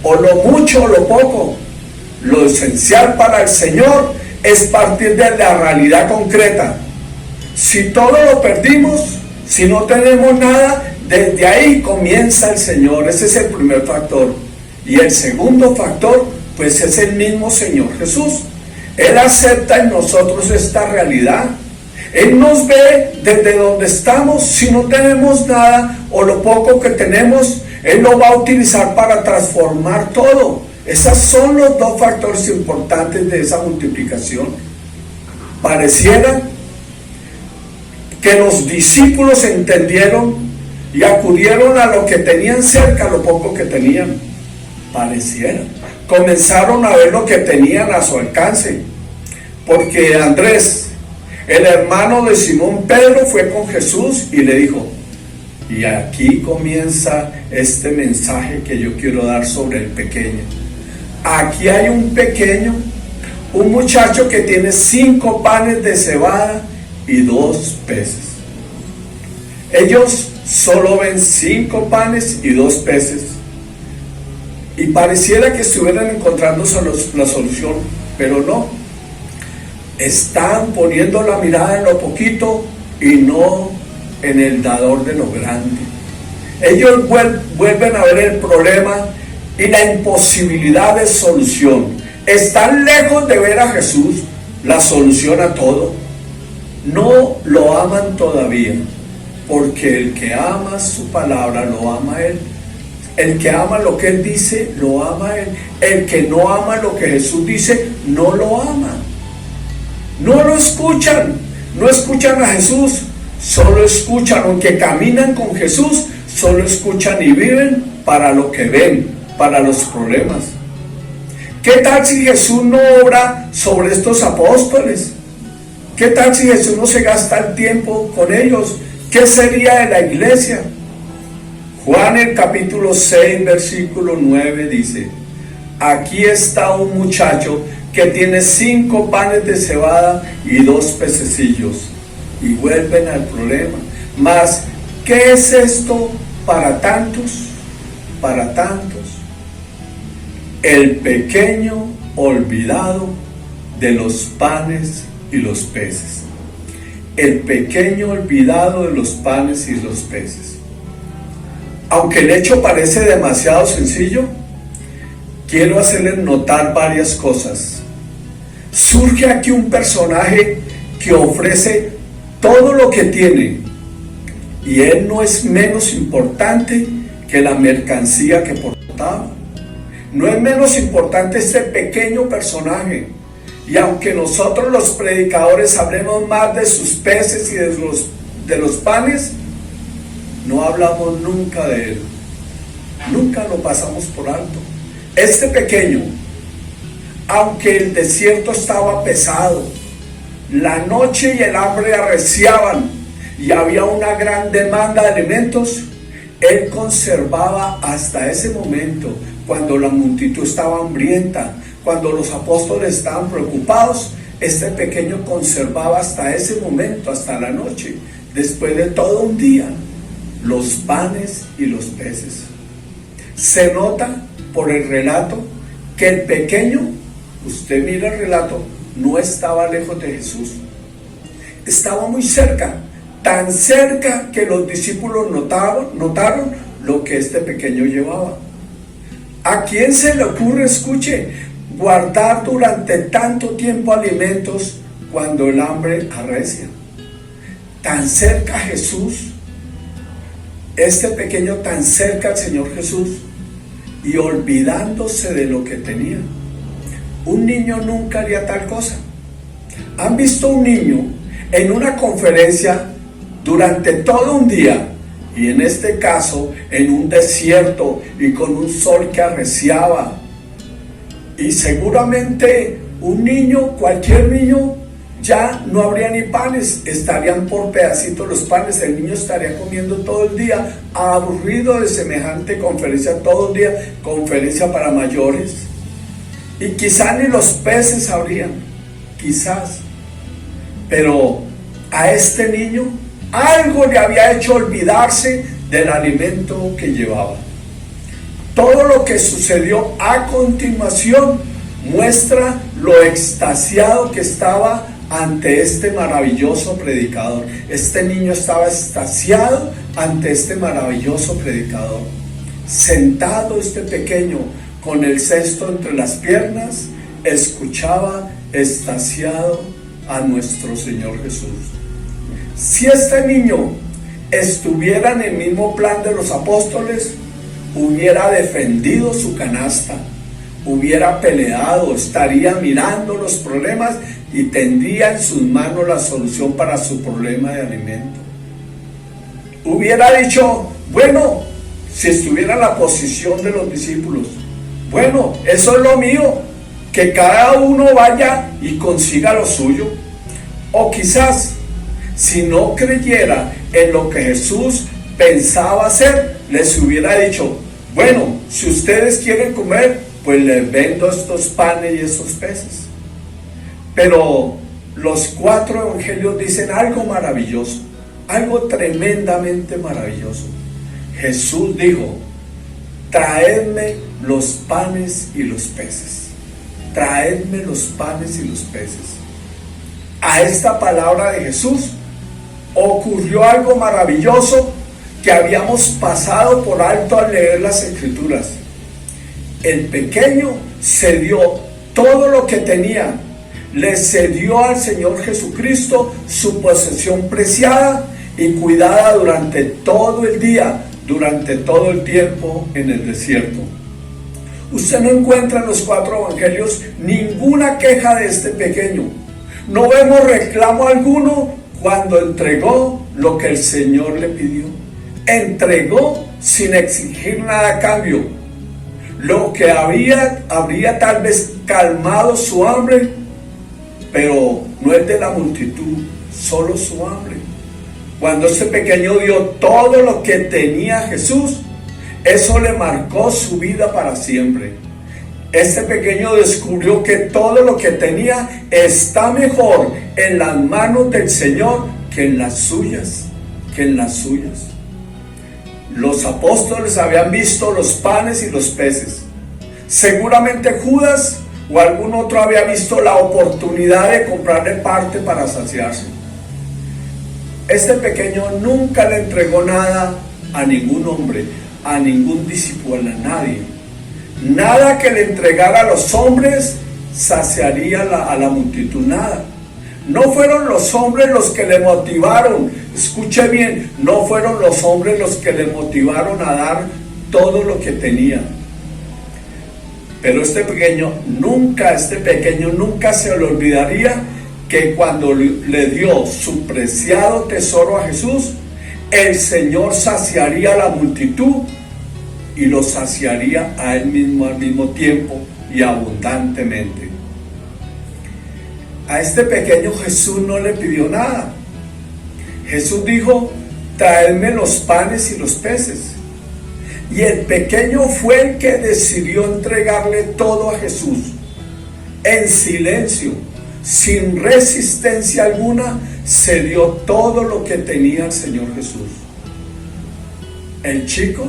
o lo mucho o lo poco. Lo esencial para el Señor es partir de la realidad concreta. Si todo lo perdimos, si no tenemos nada, desde ahí comienza el Señor. Ese es el primer factor. Y el segundo factor, pues es el mismo Señor Jesús. Él acepta en nosotros esta realidad. Él nos ve desde donde estamos. Si no tenemos nada o lo poco que tenemos, Él lo va a utilizar para transformar todo. Esos son los dos factores importantes de esa multiplicación. Pareciera que los discípulos entendieron y acudieron a lo que tenían cerca, a lo poco que tenían. Pareciera. Comenzaron a ver lo que tenían a su alcance. Porque Andrés, el hermano de Simón Pedro, fue con Jesús y le dijo, y aquí comienza este mensaje que yo quiero dar sobre el pequeño. Aquí hay un pequeño, un muchacho que tiene 5 panes de cebada y 2 peces. Ellos solo ven 5 panes y 2 peces. Y pareciera que estuvieran encontrando la solución, pero no. Están poniendo la mirada en lo poquito y no en el dador de lo grande. Ellos vuelven a ver el problema y la imposibilidad de solución. Están lejos de ver a Jesús, la solución a todo. No lo aman todavía. porque el que ama su palabra lo ama a Él. El que ama lo que Él dice, lo ama a Él. El que no ama lo que Jesús dice, no lo ama. No lo escuchan, no escuchan a Jesús, solo escuchan, aunque caminan con Jesús, solo escuchan y viven para lo que ven, para los problemas. ¿Qué tal si Jesús no obra sobre estos apóstoles? ¿Qué tal si Jesús no se gasta el tiempo con ellos? ¿Qué sería de la iglesia? Juan el capítulo 6 versículo 9 dice: aquí está un muchacho que tiene 5 panes de cebada y 2 pececillos. Y vuelven al problema. Mas, ¿qué es esto para tantos? Para tantos. El pequeño olvidado de los panes y los peces. El pequeño olvidado de los panes y los peces. Aunque el hecho parece demasiado sencillo, quiero hacerles notar varias cosas. Surge aquí un personaje que ofrece todo lo que tiene, y él no es menos importante que la mercancía que portaba. No es menos importante este pequeño personaje. Y aunque nosotros los predicadores hablemos más de sus peces y de los panes, no hablamos nunca de él. Nunca lo pasamos por alto. Este pequeño, aunque el desierto estaba pesado, la noche y el hambre arreciaban y había una gran demanda de alimentos, él conservaba hasta ese momento, cuando la multitud estaba hambrienta, cuando los apóstoles estaban preocupados, este pequeño conservaba hasta ese momento, hasta la noche, después de todo un día, los panes y los peces. Se nota por el relato que el pequeño, usted mira el relato, no estaba lejos de Jesús. Estaba muy cerca, tan cerca que los discípulos notaron lo que este pequeño llevaba. ¿A quién se le ocurre, escuche, guardar durante tanto tiempo alimentos cuando el hambre arrecia? Tan cerca a Jesús, este pequeño tan cerca al Señor Jesús, y olvidándose de lo que tenía. Un niño nunca haría tal cosa. ¿Han visto un niño en una conferencia durante todo un día, y en este caso en un desierto y con un sol que arreciaba? Y seguramente un niño, cualquier niño, ya no habría ni panes, estarían por pedacitos los panes, el niño estaría comiendo todo el día, aburrido de semejante conferencia todo el día, conferencia para mayores. Y quizás ni los peces habrían, quizás. Pero a este niño algo le había hecho olvidarse del alimento que llevaba. Todo lo que sucedió a continuación muestra lo extasiado que estaba ante este maravilloso predicador. Este niño estaba extasiado ante este maravilloso predicador. Sentado este pequeño con el cesto entre las piernas, escuchaba extasiado a nuestro Señor Jesús. Si este niño estuviera en el mismo plan de los apóstoles, hubiera defendido su canasta, hubiera peleado, estaría mirando los problemas y tendría en sus manos la solución para su problema de alimento. Hubiera dicho, bueno, si estuviera en la posición de los discípulos, bueno, eso es lo mío, que cada uno vaya y consiga lo suyo. O quizás, si no creyera en lo que Jesús pensaba hacer, les hubiera dicho, bueno, si ustedes quieren comer, pues les vendo estos panes y estos peces. Pero los 4 evangelios dicen algo maravilloso, algo tremendamente maravilloso. Jesús dijo, traedme los panes y los peces. Traedme los panes y los peces. A esta palabra de Jesús ocurrió algo maravilloso que habíamos pasado por alto al leer las Escrituras. El pequeño cedió todo lo que tenía, le cedió al Señor Jesucristo su posesión preciada y cuidada durante todo el día, durante todo el tiempo en el desierto. Usted no encuentra en los 4 evangelios ninguna queja de este pequeño. No vemos reclamo alguno cuando entregó lo que el Señor le pidió. Entregó sin exigir nada a cambio. Lo que habría tal vez calmado su hambre, pero no el de la multitud, solo su hambre. Cuando este pequeño dio todo lo que tenía Jesús, eso le marcó su vida para siempre. Este pequeño descubrió que todo lo que tenía está mejor en las manos del Señor que en las suyas, Los apóstoles habían visto los panes y los peces. Seguramente Judas o algún otro había visto la oportunidad de comprarle parte para saciarse. Este pequeño nunca le entregó nada a ningún hombre, a ningún discípulo, a nadie. Nada que le entregara a los hombres saciaría a la multitud, nada. No fueron los hombres los que le motivaron, escuche bien, no fueron los hombres los que le motivaron a dar todo lo que tenía. Pero este pequeño nunca se le olvidaría que cuando le dio su preciado tesoro a Jesús, el Señor saciaría a la multitud y lo saciaría a él mismo al mismo tiempo y abundantemente. A este pequeño Jesús no le pidió nada. Jesús dijo: traedme los panes y los peces. Y el pequeño fue el que decidió entregarle todo a Jesús. En silencio, sin resistencia alguna, se dio todo lo que tenía el Señor Jesús. El chico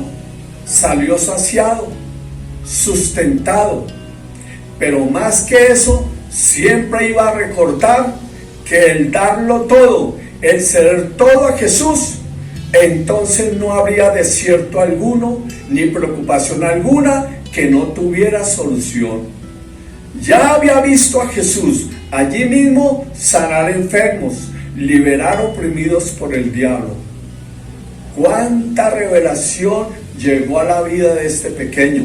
salió saciado, sustentado, pero más que eso, siempre iba a recordar que el darlo todo, el ceder todo a Jesús, entonces no habría desierto alguno, ni preocupación alguna que no tuviera solución. Ya había visto a Jesús allí mismo sanar enfermos, liberar oprimidos por el diablo. Cuánta revelación llegó a la vida de este pequeño.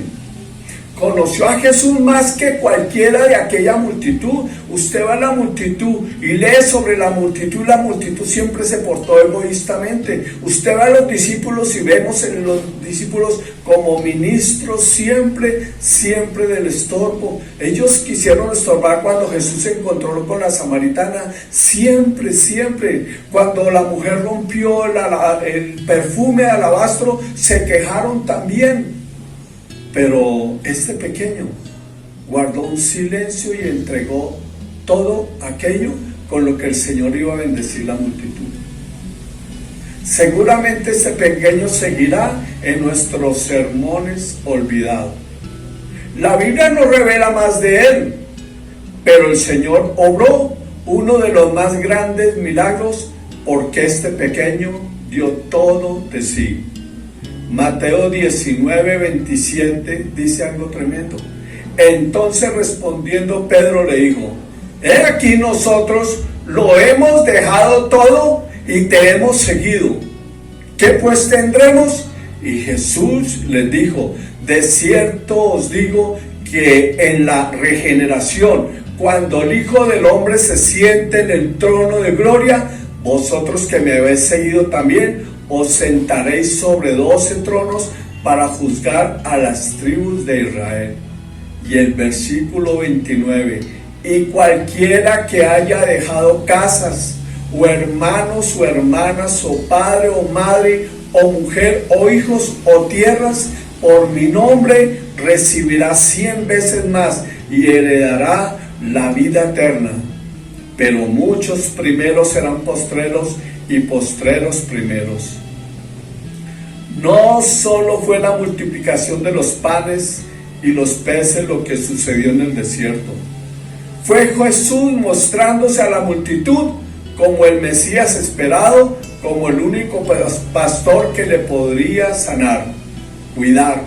Conoció a Jesús más que cualquiera de aquella multitud. Usted va a la multitud y lee sobre la multitud siempre se portó egoístamente. Usted va a los discípulos y vemos en los discípulos como ministros siempre del estorbo. Ellos quisieron estorbar cuando Jesús se encontró con la samaritana, siempre. Cuando la mujer rompió el perfume de alabastro, se quejaron también. Pero este pequeño guardó un silencio y entregó todo aquello con lo que el Señor iba a bendecir la multitud. Seguramente este pequeño seguirá en nuestros sermones olvidados. La Biblia no revela más de él, pero el Señor obró uno de los más grandes milagros porque este pequeño dio todo de sí. Mateo 19:27 dice algo tremendo. Entonces respondiendo Pedro le dijo: he aquí nosotros lo hemos dejado todo y te hemos seguido. ¿Qué pues tendremos? Y Jesús les dijo: de cierto os digo que en la regeneración, cuando el Hijo del Hombre se siente en el trono de gloria, vosotros que me habéis seguido también os sentaréis sobre 12 tronos para juzgar a las tribus de Israel. Y el versículo 29, y cualquiera que haya dejado casas, o hermanos, o hermanas, o padre, o madre, o mujer, o hijos, o tierras, por mi nombre, recibirá 100 veces más, y heredará la vida eterna. Pero muchos primeros serán postreros, y postreros primeros. No solo fue la multiplicación de los panes y los peces lo que sucedió en el desierto. Fue Jesús mostrándose a la multitud como el Mesías esperado, como el único pastor que le podría sanar, cuidar.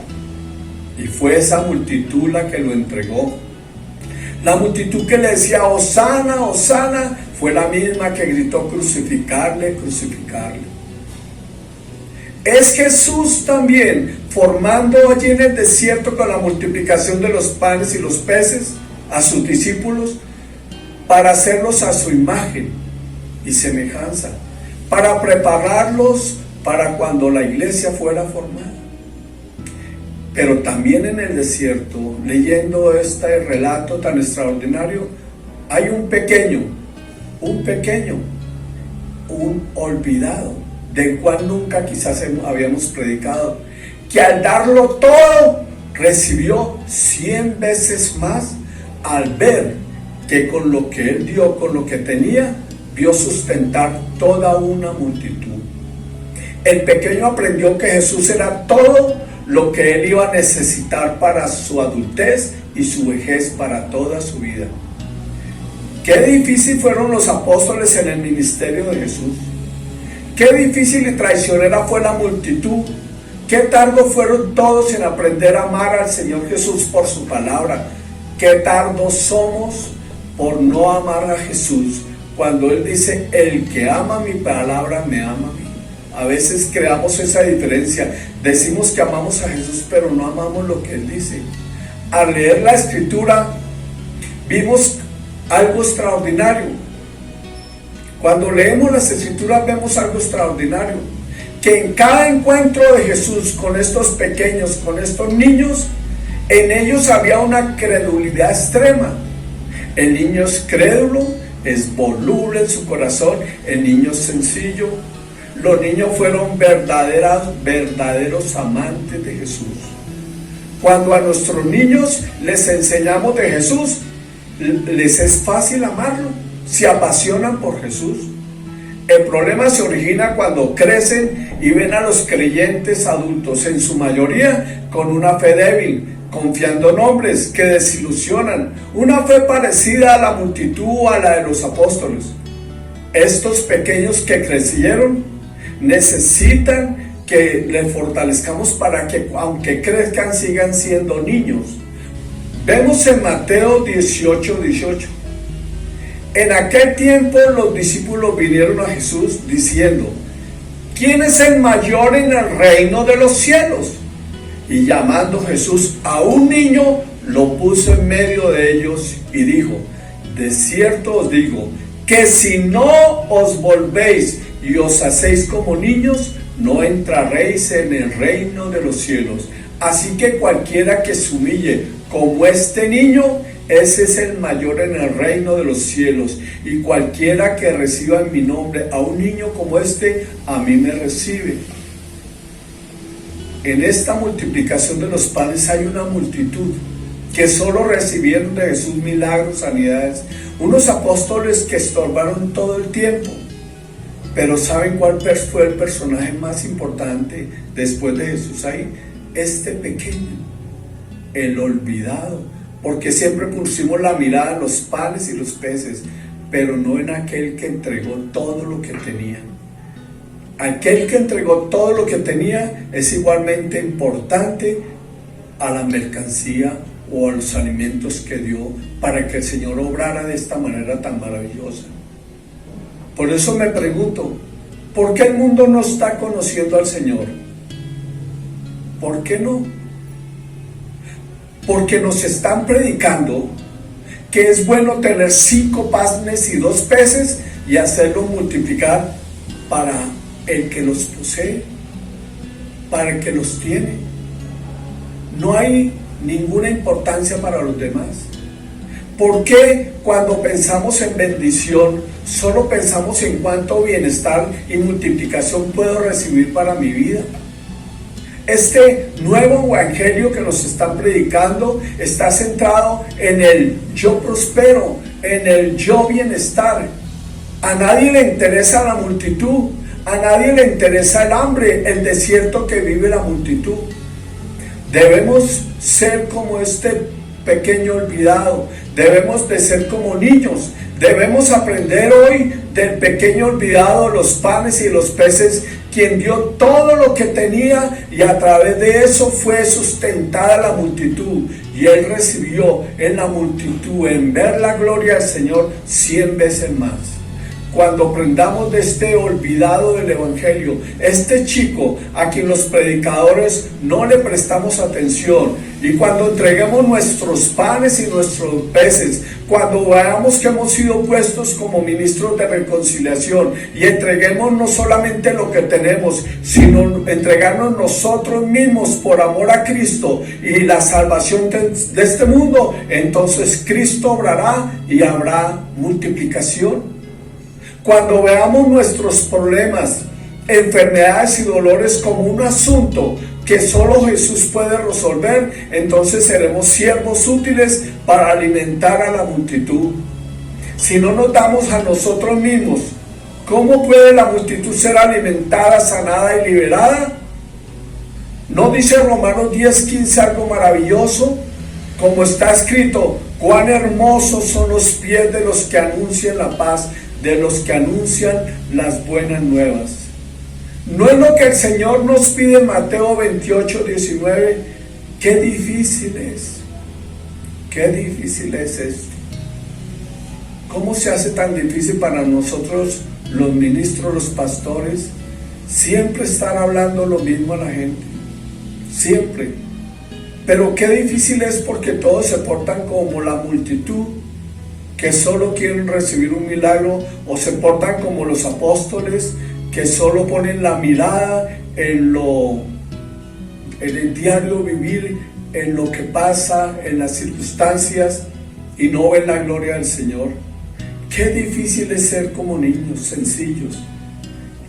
Y fue esa multitud la que lo entregó. La multitud que le decía Hosana, Hosana, fue la misma que gritó: crucificarle, crucificarle. Es Jesús también formando allí en el desierto con la multiplicación de los panes y los peces a sus discípulos para hacerlos a su imagen y semejanza, para prepararlos para cuando la iglesia fuera formada. Pero también en el desierto, leyendo este relato tan extraordinario, hay un olvidado, del cual nunca quizás habíamos predicado, que al darlo todo recibió 100 veces más al ver que con lo que él dio, con lo que tenía, vio sustentar toda una multitud. El pequeño aprendió que Jesús era todo lo que él iba a necesitar para su adultez y su vejez, para toda su vida. Qué difícil fueron los apóstoles en el ministerio de Jesús. Qué difícil y traicionera fue la multitud. Qué tardo fueron todos en aprender a amar al Señor Jesús por su palabra. Qué tardos somos por no amar a Jesús, cuando Él dice: el que ama mi palabra me ama a mí. A veces creamos esa diferencia. Decimos que amamos a Jesús, pero no amamos lo que Él dice. Al leer la Escritura, vimos algo extraordinario. Cuando leemos las Escrituras vemos algo extraordinario, que en cada encuentro de Jesús con estos pequeños, con estos niños, en ellos había una credulidad extrema. El niño es crédulo, es voluble en su corazón, el niño es sencillo. Los niños fueron verdaderos amantes de Jesús. Cuando a nuestros niños les enseñamos de Jesús, les es fácil amarlo, se apasionan por Jesús. El problema se origina cuando crecen y ven a los creyentes adultos, en su mayoría con una fe débil, confiando en hombres que desilusionan, una fe parecida a la multitud o a la de los apóstoles. Estos pequeños que crecieron necesitan que les fortalezcamos para que, aunque crezcan, sigan siendo niños. Vemos en Mateo 18:18. En aquel tiempo los discípulos vinieron a Jesús diciendo: ¿quién es el mayor en el reino de los cielos? Y llamando Jesús a un niño, lo puso en medio de ellos y dijo: de cierto os digo, que si no os volvéis y os hacéis como niños, no entraréis en el reino de los cielos. Así que cualquiera que se humille como este niño, ese es el mayor en el reino de los cielos. Y cualquiera que reciba en mi nombre a un niño como este, a mí me recibe. En esta multiplicación de los panes hay una multitud que solo recibieron de Jesús milagros, sanidades. Unos apóstoles que estorbaron todo el tiempo. Pero ¿saben cuál fue el personaje más importante después de Jesús ahí? Este pequeño, el olvidado, porque siempre pusimos la mirada en los panes y los peces, pero no en aquel que entregó todo lo que tenía. Aquel que entregó todo lo que tenía es igualmente importante a la mercancía o a los alimentos que dio para que el Señor obrara de esta manera tan maravillosa. Por eso me pregunto, ¿por qué el mundo no está conociendo al Señor? ¿Por qué no? Porque nos están predicando que es bueno tener 5 panes y 2 peces y hacerlos multiplicar para el que los posee, para el que los tiene. No hay ninguna importancia para los demás. ¿Por qué cuando pensamos en bendición solo pensamos en cuánto bienestar y multiplicación puedo recibir para mi vida? Este nuevo evangelio que nos están predicando está centrado en el yo prospero, en el yo bienestar. A nadie le interesa la multitud, a nadie le interesa el hambre, el desierto que vive la multitud. Debemos ser como este pequeño olvidado, debemos de ser como niños, debemos aprender hoy del pequeño olvidado, los panes y los peces, quien dio todo lo que tenía y a través de eso fue sustentada la multitud, y él recibió en la multitud, en ver la gloria del Señor, 100 veces más. cuando aprendamos de este olvidado del Evangelio, este chico a quien los predicadores no le prestamos atención, y cuando entreguemos nuestros panes y nuestros peces, cuando veamos que hemos sido puestos como ministros de reconciliación y entreguemos no solamente lo que tenemos, sino entregarnos nosotros mismos por amor a Cristo y la salvación de este mundo, entonces Cristo obrará y habrá multiplicación. Cuando veamos nuestros problemas, enfermedades y dolores como un asunto que solo Jesús puede resolver, entonces seremos siervos útiles para alimentar a la multitud. Si no nos damos a nosotros mismos, ¿cómo puede la multitud ser alimentada, sanada y liberada? ¿No dice Romanos 10:15 algo maravilloso? Como está escrito, cuán hermosos son los pies de los que anuncian la paz, de los que anuncian las buenas nuevas. ¿No es lo que el Señor nos pide en Mateo 28:19? Qué difícil es. Qué difícil es esto. ¿Cómo se hace tan difícil para nosotros, los ministros, los pastores, siempre estar hablando lo mismo a la gente? Siempre. Pero qué difícil es porque todos se portan como la multitud, que solo quieren recibir un milagro, o se portan como los apóstoles, que solo ponen la mirada en el diario vivir, en lo que pasa, en las circunstancias, y no ven la gloria del Señor. Qué difícil es ser como niños sencillos.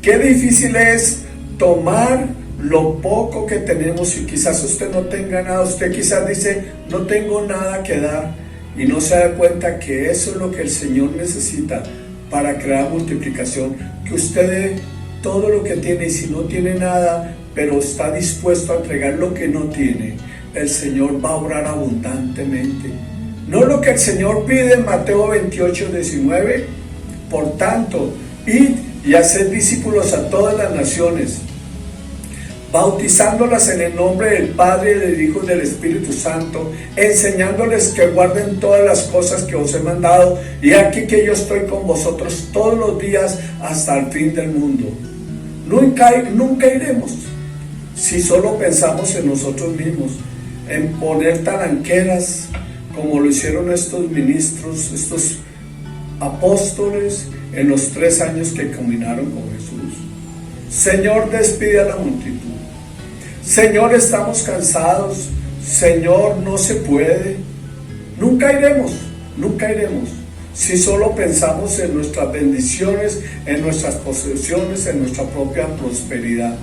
Qué difícil es tomar lo poco que tenemos, y quizás usted no tenga nada, usted quizás dice, no tengo nada que dar, y no se da cuenta que eso es lo que el Señor necesita para crear multiplicación, que usted dé todo lo que tiene, y si no tiene nada, pero está dispuesto a entregar lo que no tiene, el Señor va a obrar abundantemente. ¿No lo que el Señor pide en Mateo 28:19? Por tanto, id y haced discípulos a todas las naciones, bautizándolas en el nombre del Padre, del Hijo y del Espíritu Santo, enseñándoles que guarden todas las cosas que os he mandado, y aquí que yo estoy con vosotros todos los días hasta el fin del mundo. Nunca iremos si solo pensamos en nosotros mismos, en poner talanqueras como lo hicieron estos ministros, estos apóstoles en los 3 años que caminaron con Jesús. Señor, despide a la multitud. Señor, estamos cansados. Señor, no se puede. Nunca iremos si solo pensamos en nuestras bendiciones, en nuestras posesiones, en nuestra propia prosperidad.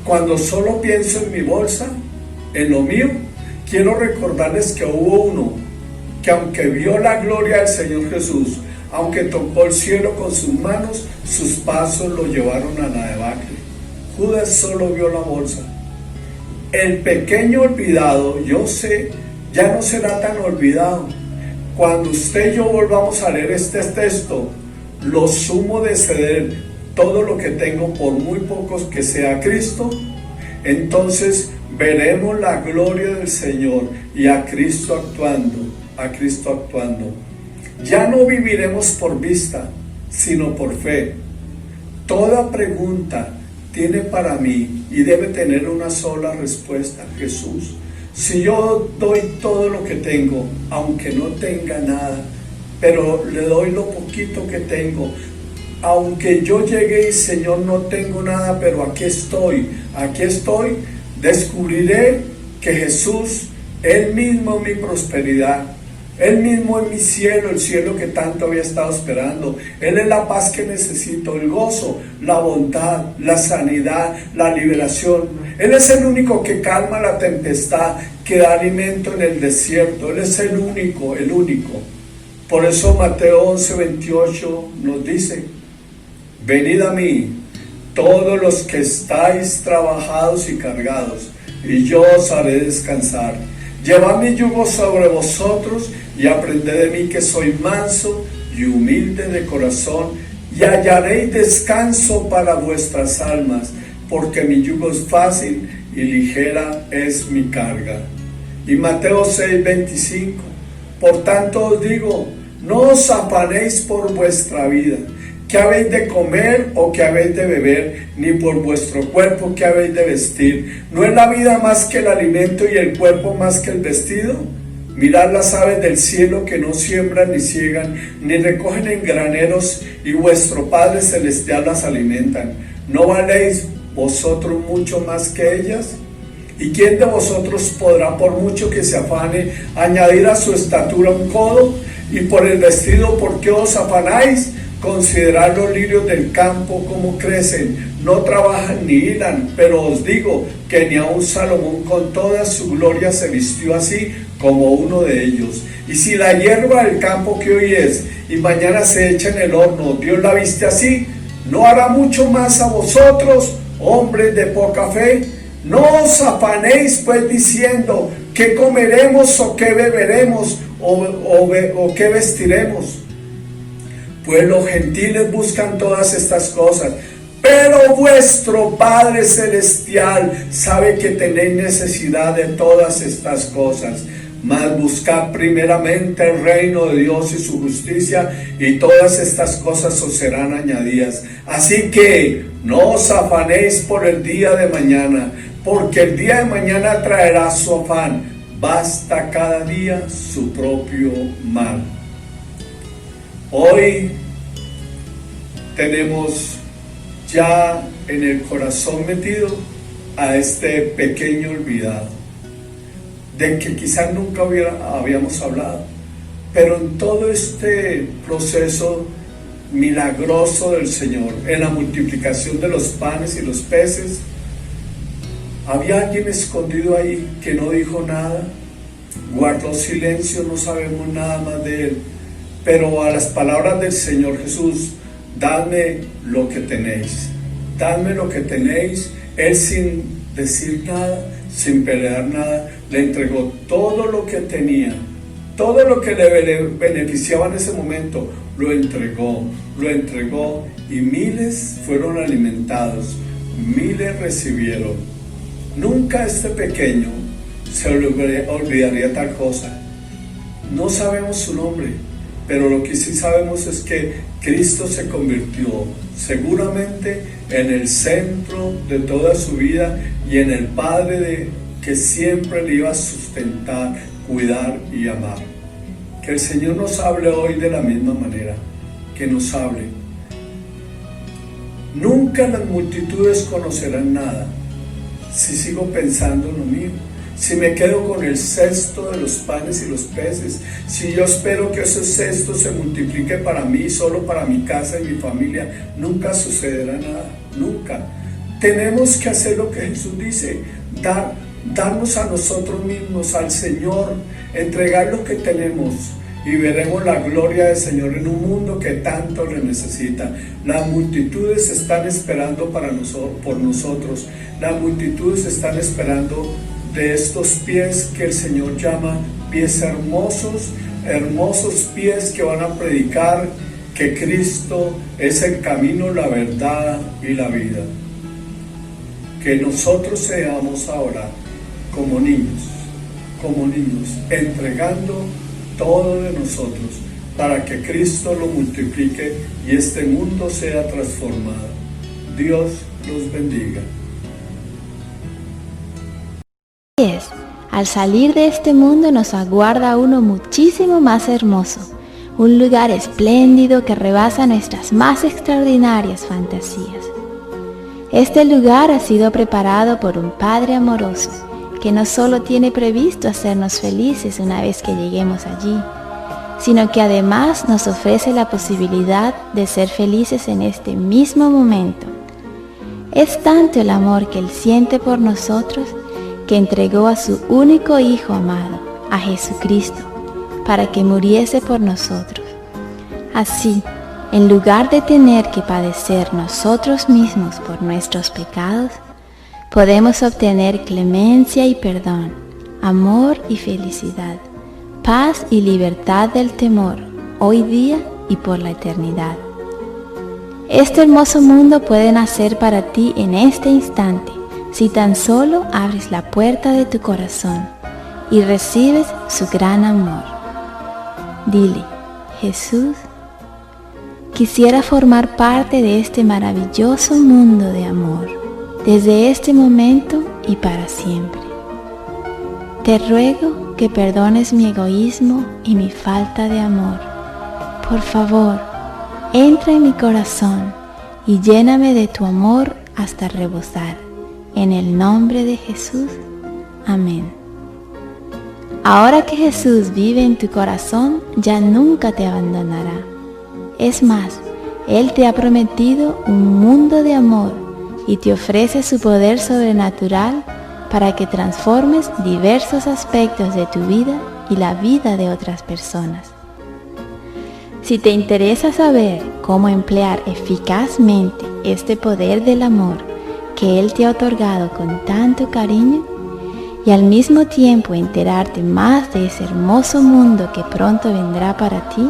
Cuando solo pienso en mi bolsa, en lo mío, quiero recordarles que hubo uno que, aunque vio la gloria del Señor Jesús, aunque tocó el cielo con sus manos, sus pasos lo llevaron a la debacle. Judas solo vio la bolsa. El pequeño olvidado, yo sé, ya no será tan olvidado. Cuando usted y yo volvamos a leer este texto, lo sumo de ceder todo lo que tengo, por muy pocos que sea Cristo, entonces veremos la gloria del Señor y a Cristo actuando. Ya no viviremos por vista, sino por fe. Toda pregunta tiene para mí y debe tener una sola respuesta: Jesús. Si yo doy todo lo que tengo, aunque no tenga nada, pero le doy lo poquito que tengo, aunque yo llegue y Señor no tengo nada, pero aquí estoy, descubriré que Jesús, Él mismo es mi prosperidad. Él mismo es mi cielo, el cielo que tanto había estado esperando. Él es la paz que necesito, el gozo, la bondad, la sanidad, la liberación. Él es el único que calma la tempestad, que da alimento en el desierto. Él es el único. Por eso Mateo 11:28 nos dice: venid a mí, todos los que estáis trabajados y cargados, y yo os haré descansar. Llevad mi yugo sobre vosotros y aprended de mí, que soy manso y humilde de corazón, y hallaréis descanso para vuestras almas, porque mi yugo es fácil y ligera es mi carga. Y Mateo 6:25: por tanto os digo, no os afanéis por vuestra vida, ¿qué habéis de comer o qué habéis de beber? Ni por vuestro cuerpo, ¿qué habéis de vestir? ¿No es la vida más que el alimento y el cuerpo más que el vestido? Mirad las aves del cielo, que no siembran ni ciegan, ni recogen en graneros, y vuestro Padre Celestial las alimentan. ¿No valéis vosotros mucho más que ellas? ¿Y quién de vosotros podrá, por mucho que se afane, añadir a su estatura un codo? Y por el vestido, ¿por qué os afanáis? Considerad los lirios del campo, cómo crecen, no trabajan ni hilan, pero os digo que ni aun Salomón con toda su gloria se vistió así como uno de ellos. Y si la hierba del campo que hoy es y mañana se echa en el horno, Dios la viste así, ¿no hará mucho más a vosotros, hombres de poca fe? No os afanéis pues diciendo, ¿qué comeremos o qué beberemos o qué vestiremos? Pues los gentiles buscan todas estas cosas, pero vuestro Padre Celestial sabe que tenéis necesidad de todas estas cosas. Mas buscad primeramente el reino de Dios y su justicia, y todas estas cosas os serán añadidas. Así que no os afanéis por el día de mañana, porque el día de mañana traerá su afán. Basta cada día su propio mal. Hoy tenemos ya en el corazón metido a este pequeño olvidado, de que quizás nunca habíamos hablado, pero en todo este proceso milagroso del Señor, en la multiplicación de los panes y los peces, había alguien escondido ahí que no dijo nada, guardó silencio, no sabemos nada más de él. Pero a las palabras del Señor Jesús, dadme lo que tenéis, dadme lo que tenéis, Él sin decir nada, sin pelear nada, le entregó todo lo que tenía, todo lo que le beneficiaba en ese momento, lo entregó, y miles fueron alimentados, miles recibieron. Nunca este pequeño se olvidaría tal cosa. No sabemos su nombre, pero lo que sí sabemos es que Cristo se convirtió seguramente en el centro de toda su vida y en el Padre que siempre le iba a sustentar, cuidar y amar. Que el Señor nos hable hoy de la misma manera, que nos hable. Nunca las multitudes conocerán nada si sigo pensando en lo mío. Si me quedo con el cesto de los panes y los peces, si yo espero que ese cesto se multiplique para mí, solo para mi casa y mi familia, nunca sucederá nada, nunca. Tenemos que hacer lo que Jesús dice, darnos a nosotros mismos, al Señor, entregar lo que tenemos, y veremos la gloria del Señor en un mundo que tanto le necesita. Las multitudes están esperando por nosotros, las multitudes están esperando de estos pies que el Señor llama pies hermosos, hermosos pies que van a predicar que Cristo es el camino, la verdad y la vida. Que nosotros seamos ahora como niños, entregando todo de nosotros para que Cristo lo multiplique y este mundo sea transformado. Dios los bendiga. Al salir de este mundo nos aguarda uno muchísimo más hermoso, un lugar espléndido que rebasa nuestras más extraordinarias fantasías. Este lugar ha sido preparado por un Padre amoroso que no solo tiene previsto hacernos felices una vez que lleguemos allí, sino que además nos ofrece la posibilidad de ser felices en este mismo momento. Es tanto el amor que Él siente por nosotros que entregó a su único Hijo amado, a Jesucristo, para que muriese por nosotros. Así, en lugar de tener que padecer nosotros mismos por nuestros pecados, podemos obtener clemencia y perdón, amor y felicidad, paz y libertad del temor, hoy día y por la eternidad. Este hermoso mundo puede nacer para ti en este instante, si tan solo abres la puerta de tu corazón y recibes su gran amor. Dile: Jesús, quisiera formar parte de este maravilloso mundo de amor, desde este momento y para siempre. Te ruego que perdones mi egoísmo y mi falta de amor. Por favor, entra en mi corazón y lléname de tu amor hasta rebosar. En el nombre de Jesús. Amén. Ahora que Jesús vive en tu corazón, ya nunca te abandonará. Es más, Él te ha prometido un mundo de amor y te ofrece su poder sobrenatural para que transformes diversos aspectos de tu vida y la vida de otras personas. Si te interesa saber cómo emplear eficazmente este poder del amor que Él te ha otorgado con tanto cariño, y al mismo tiempo enterarte más de ese hermoso mundo que pronto vendrá para ti,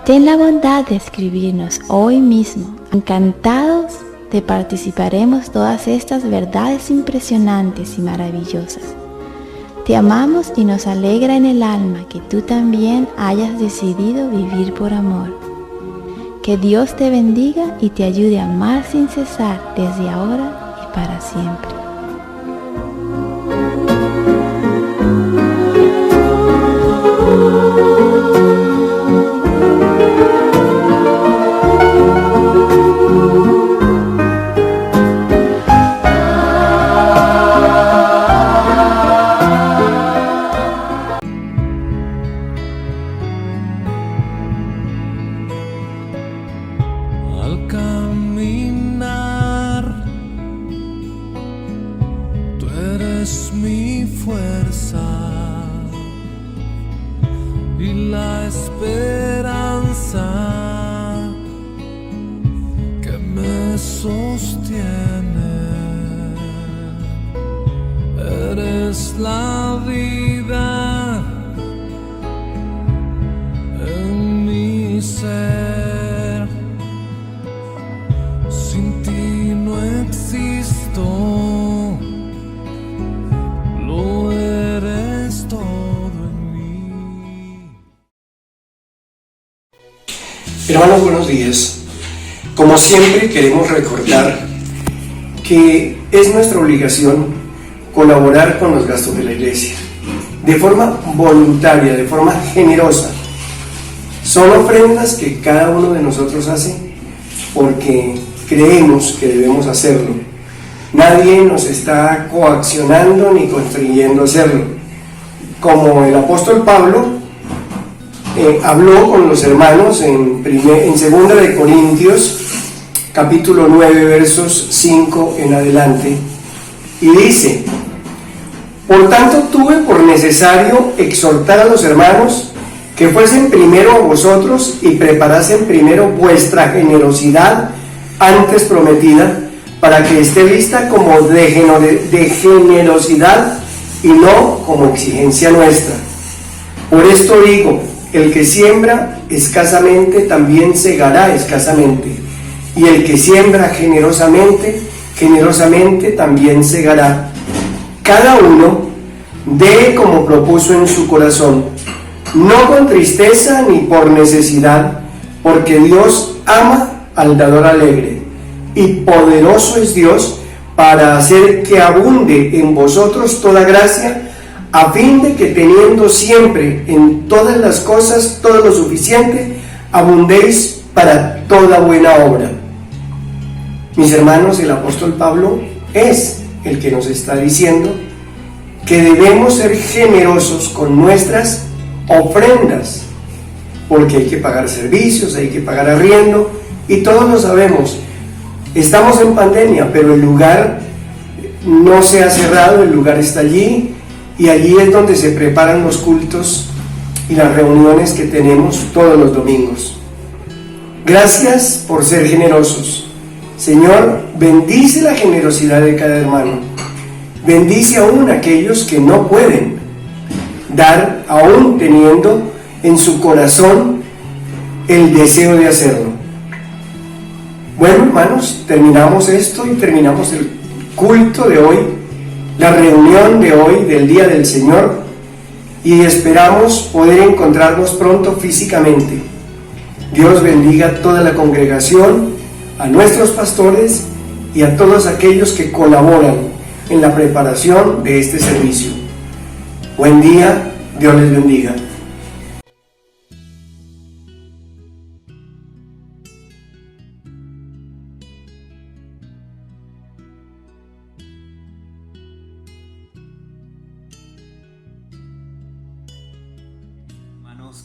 ten la bondad de escribirnos hoy mismo. Encantados te participaremos todas estas verdades impresionantes y maravillosas. Te amamos y nos alegra en el alma que tú también hayas decidido vivir por amor. Que Dios te bendiga y te ayude a amar sin cesar desde ahora y para siempre. Al caminar, tú eres mi fuerza y la esperanza que me sostiene. Eres la vida en mi ser. Sin ti no existo, lo eres todo en mí. Hermanos, buenos días. Como siempre queremos recordar que es nuestra obligación colaborar con los gastos de la iglesia de forma voluntaria, de forma generosa. Son ofrendas que cada uno de nosotros hace porque creemos que debemos hacerlo. Nadie nos está coaccionando ni construyendo a hacerlo. Como el apóstol Pablo habló con los hermanos en 2 de Corintios capítulo 9 versos 5 en adelante, y dice: por tanto tuve por necesario exhortar a los hermanos que fuesen primero a vosotros y preparasen primero vuestra generosidad antes prometida, para que esté lista como de generosidad y no como exigencia nuestra. Por esto digo, el que siembra escasamente también segará escasamente, y el que siembra generosamente, generosamente también segará. Cada uno dé como propuso en su corazón, no con tristeza ni por necesidad, porque Dios ama al dador alegre, y poderoso es Dios para hacer que abunde en vosotros toda gracia, a fin de que teniendo siempre en todas las cosas todo lo suficiente, abundéis para toda buena obra. Mis hermanos, el apóstol Pablo es el que nos está diciendo que debemos ser generosos con nuestras ofrendas, porque hay que pagar servicios, hay que pagar arriendo, y todos lo sabemos. Estamos en pandemia, pero el lugar no se ha cerrado, el lugar está allí, y allí es donde se preparan los cultos y las reuniones que tenemos todos los domingos. Gracias por ser generosos. Señor, bendice la generosidad de cada hermano. Bendice aún a aquellos que no pueden dar, aún teniendo en su corazón el deseo de hacerlo. Bueno, hermanos, terminamos esto y terminamos el culto de hoy, la reunión de hoy del Día del Señor, y esperamos poder encontrarnos pronto físicamente. Dios bendiga a toda la congregación, a nuestros pastores y a todos aquellos que colaboran en la preparación de este servicio. Buen día, Dios les bendiga.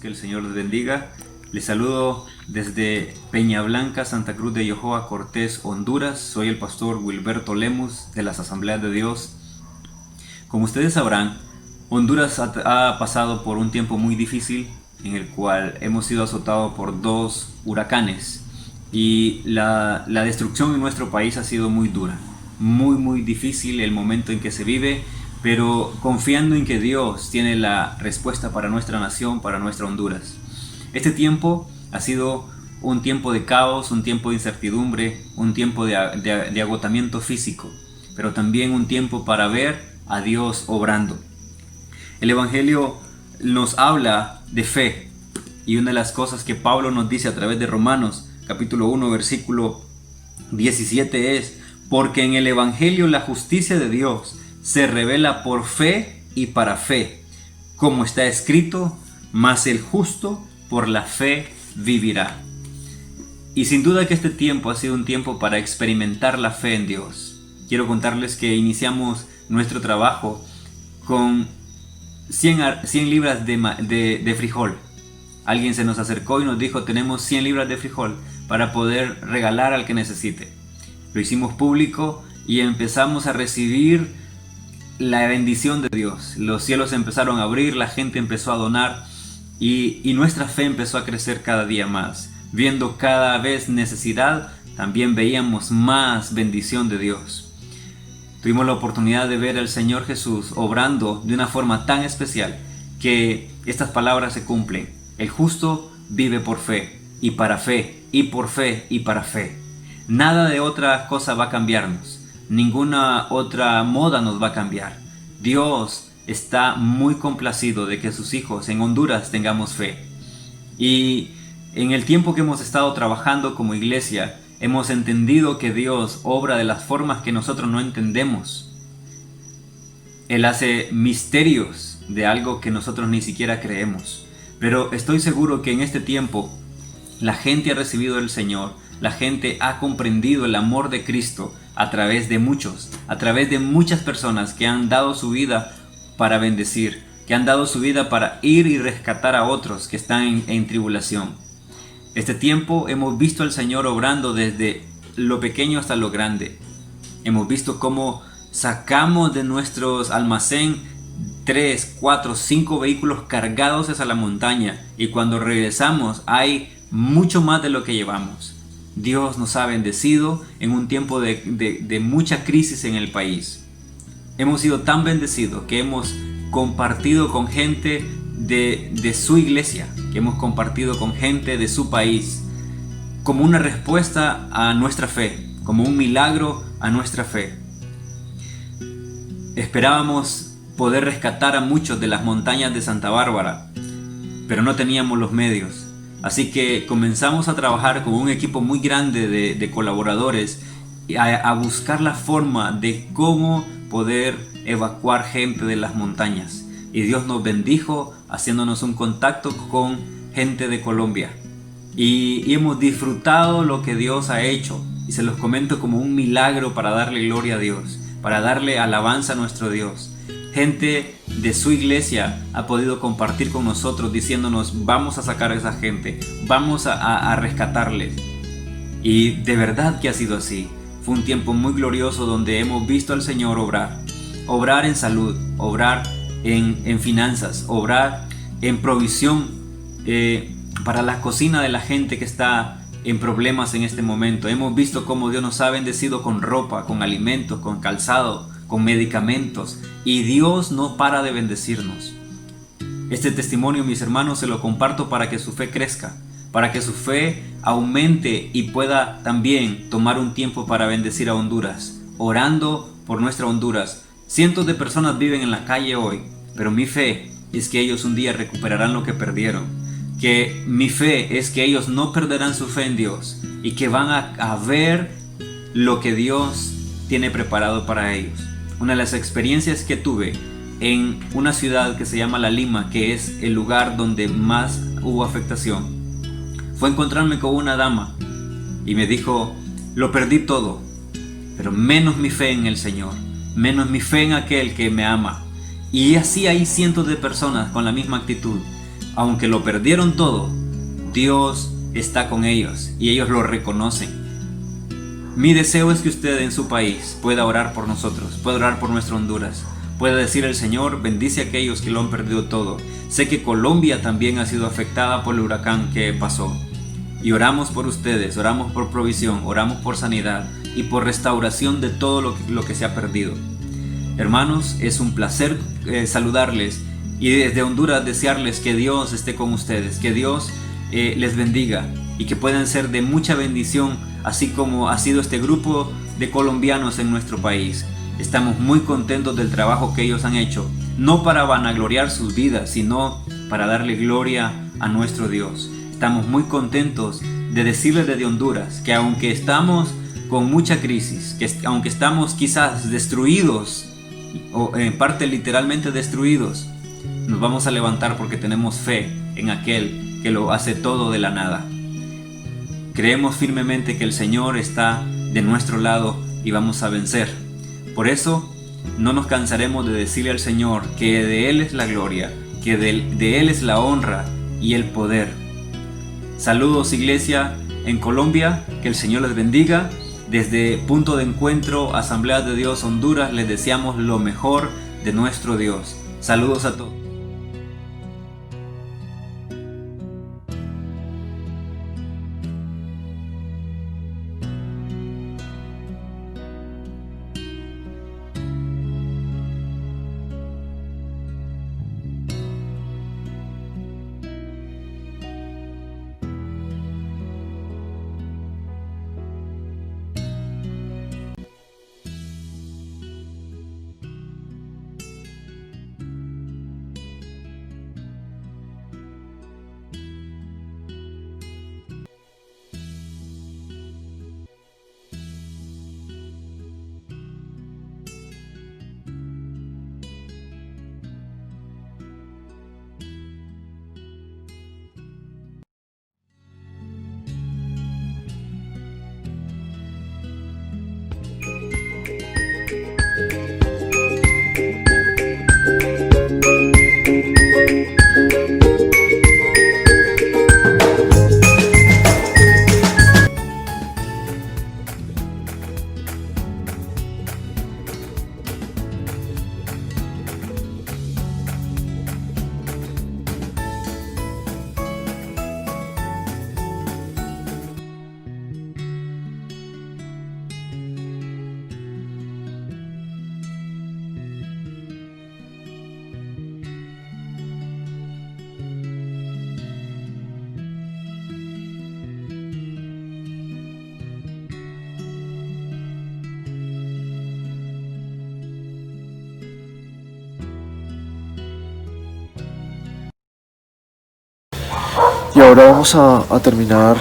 Que el Señor les bendiga. Les saludo desde Peña Blanca, Santa Cruz de Yojoa, Cortés, Honduras. Soy el pastor Wilberto Lemus de las Asambleas de Dios. Como ustedes sabrán, Honduras ha pasado por un tiempo muy difícil en el cual hemos sido azotados por 2 huracanes y la destrucción en nuestro país ha sido muy dura, muy difícil el momento en que se vive, pero confiando en que Dios tiene la respuesta para nuestra nación, para nuestra Honduras. Este tiempo ha sido un tiempo de caos, un tiempo de incertidumbre, un tiempo de agotamiento físico, pero también un tiempo para ver a Dios obrando. El Evangelio nos habla de fe, y una de las cosas que Pablo nos dice a través de Romanos, capítulo 1, versículo 17 es: porque en el Evangelio la justicia de Dios se revela por fe y para fe, como está escrito, mas el justo por la fe vivirá. Y sin duda que este tiempo ha sido un tiempo para experimentar la fe en Dios. Quiero contarles que iniciamos nuestro trabajo con 100 libras de frijol. Alguien se nos acercó y nos dijo: tenemos 100 libras de frijol para poder regalar al que necesite. Lo hicimos público y empezamos a recibir la bendición de Dios. Los cielos empezaron a abrir, la gente empezó a donar y nuestra fe empezó a crecer cada día más. Viendo cada vez necesidad, también veíamos más bendición de Dios. Tuvimos la oportunidad de ver al Señor Jesús obrando de una forma tan especial que estas palabras se cumplen: el justo vive por fe, y para fe, y por fe, y para fe. Nada de otra cosa va a cambiarnos. Ninguna otra moda nos va a cambiar. Dios está muy complacido de que sus hijos en Honduras tengamos fe. Y en el tiempo que hemos estado trabajando como iglesia, hemos entendido que Dios obra de las formas que nosotros no entendemos. Él hace misterios de algo que nosotros ni siquiera creemos. Pero estoy seguro que en este tiempo la gente ha recibido el Señor, la gente ha comprendido el amor de Cristo a través de muchas personas que han dado su vida para bendecir, que han dado su vida para ir y rescatar a otros que están en tribulación. Este tiempo hemos visto al Señor obrando desde lo pequeño hasta lo grande. Hemos visto cómo sacamos de nuestros almacén 3, 4, 5 vehículos cargados hacia la montaña, y cuando regresamos hay mucho más de lo que llevamos. Dios nos ha bendecido en un tiempo de mucha crisis en el país. Hemos sido tan bendecidos que hemos compartido con gente de su iglesia, que hemos compartido con gente de su país, como una respuesta a nuestra fe, como un milagro a nuestra fe. Esperábamos poder rescatar a muchos de las montañas de Santa Bárbara, pero no teníamos los medios. Así que comenzamos a trabajar con un equipo muy grande de colaboradores a buscar la forma de cómo poder evacuar gente de las montañas. Y Dios nos bendijo haciéndonos un contacto con gente de Colombia. Y hemos disfrutado lo que Dios ha hecho. Y se los comento como un milagro para darle gloria a Dios, para darle alabanza a nuestro Dios. Gente de su iglesia ha podido compartir con nosotros diciéndonos: vamos a sacar a esa gente, vamos a rescatarles. Y de verdad que ha sido así. Fue un tiempo muy glorioso donde hemos visto al Señor obrar en salud, obrar en finanzas, obrar en provisión para la cocina de la gente que está en problemas en este momento. Hemos visto cómo Dios nos ha bendecido con ropa, con alimentos, con calzado, con medicamentos, y Dios no para de bendecirnos. Este testimonio, mis hermanos, se lo comparto para que su fe crezca, para que su fe aumente y pueda también tomar un tiempo para bendecir a Honduras, orando por nuestra Honduras. Cientos de personas viven en la calle hoy, pero mi fe es que ellos un día recuperarán lo que perdieron. que mi fe es que ellos no perderán su fe en Dios y que van a ver lo que Dios tiene preparado para ellos. Una de las experiencias que tuve en una ciudad que se llama La Lima, que es el lugar donde más hubo afectación, fue encontrarme con una dama y me dijo: lo perdí todo, pero menos mi fe en el Señor, menos mi fe en aquel que me ama. Y así hay cientos de personas con la misma actitud. Aunque lo perdieron todo, Dios está con ellos y ellos lo reconocen. Mi deseo es que usted en su país pueda orar por nosotros, pueda orar por nuestra Honduras, pueda decir al Señor: bendice a aquellos que lo han perdido todo. Sé que Colombia también ha sido afectada por el huracán que pasó. Y oramos por ustedes, oramos por provisión, oramos por sanidad y por restauración de todo lo que se ha perdido. Hermanos, es un placer saludarles y desde Honduras desearles que Dios esté con ustedes, que Dios les bendiga y que puedan ser de mucha bendición, así como ha sido este grupo de colombianos en nuestro país. Estamos muy contentos del trabajo que ellos han hecho, no para vanagloriar sus vidas, sino para darle gloria a nuestro Dios. Estamos muy contentos de decirles desde Honduras que aunque estamos con mucha crisis, que aunque estamos quizás destruidos, o en parte literalmente destruidos, nos vamos a levantar porque tenemos fe en aquel que lo hace todo de la nada. Creemos firmemente que el Señor está de nuestro lado y vamos a vencer. Por eso no nos cansaremos de decirle al Señor que de Él es la gloria, que de Él es la honra y el poder. Saludos, iglesia en Colombia, que el Señor les bendiga. Desde Punto de Encuentro, Asamblea de Dios Honduras, les deseamos lo mejor de nuestro Dios. Saludos a todos. Y ahora vamos a terminar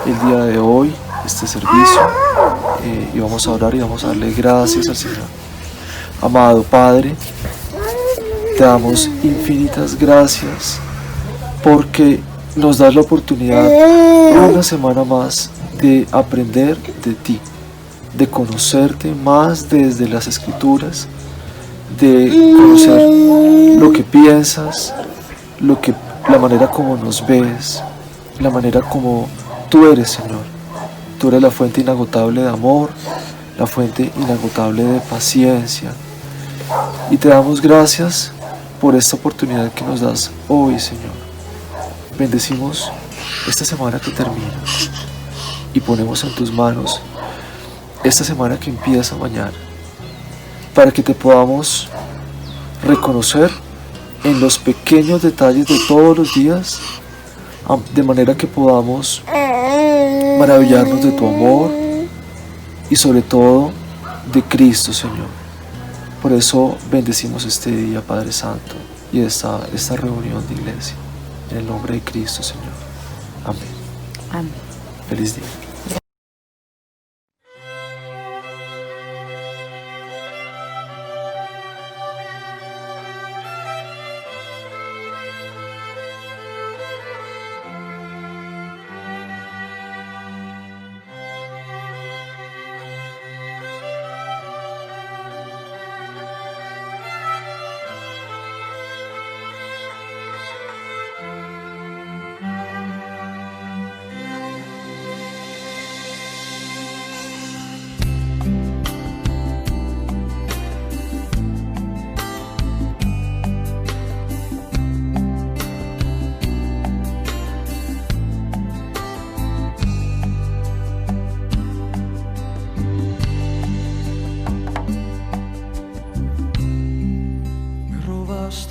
el día de hoy, este servicio, y vamos a orar y vamos a darle gracias al Señor. Amado Padre, te damos infinitas gracias porque nos das la oportunidad una semana más de aprender de ti, de conocerte más desde las Escrituras, de conocer lo que piensas, la manera como nos ves, la manera como tú eres, Señor. Tú eres la fuente inagotable de amor, la fuente inagotable de paciencia. Y te damos gracias por esta oportunidad que nos das hoy, Señor. Bendecimos esta semana que termina y ponemos en tus manos esta semana que empieza mañana, para que te podamos reconocer en los pequeños detalles de todos los días, de manera que podamos maravillarnos de tu amor y sobre todo de Cristo, Señor. Por eso bendecimos este día, Padre Santo, y esta reunión de iglesia. En el nombre de Cristo, Señor. Amén. Amén. Feliz día.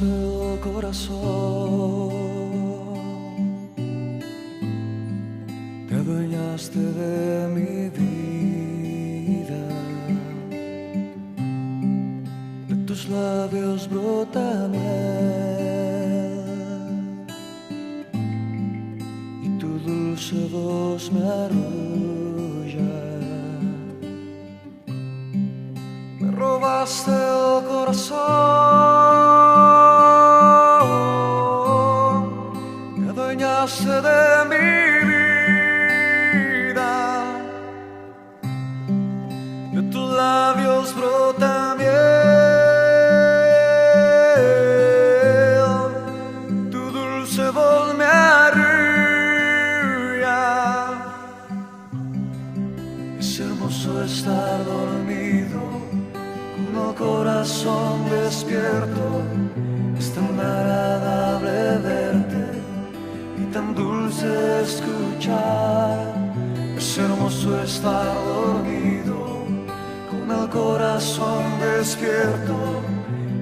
El corazón, te adueñaste de mi vida, de tus labios brota miel y tu dulce voz me arrulla. Me robaste el corazón, de mi vida, de tus labios brota miel, tu dulce voz me arrulla. Es hermoso estar dormido con el corazón despierto, es tan agradable verte, tan dulce escuchar. Es hermoso estar dormido con el corazón despierto,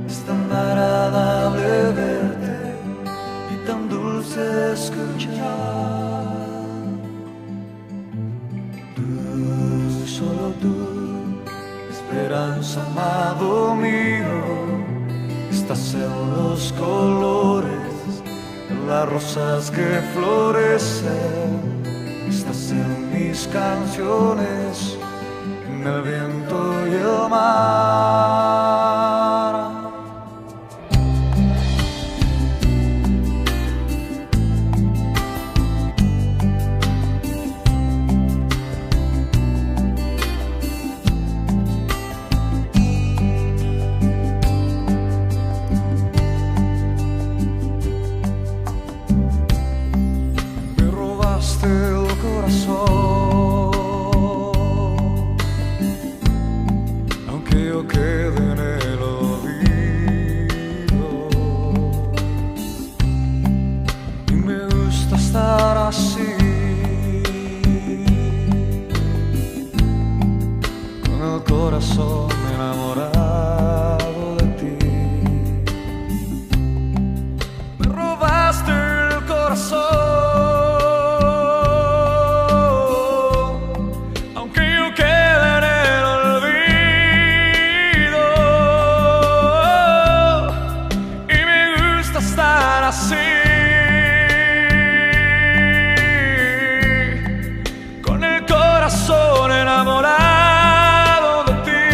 es tan agradable verte y tan dulce escuchar. Tú, solo tú, esperanza, amado mío, estás en los colores, las rosas que florecen, estás en mis canciones, en el viento y el mar. El corazón, aunque yo quede en el olvido, y me gusta estar así, con el corazón enamorado de ti. Me robaste el corazón, con el corazón enamorado de ti.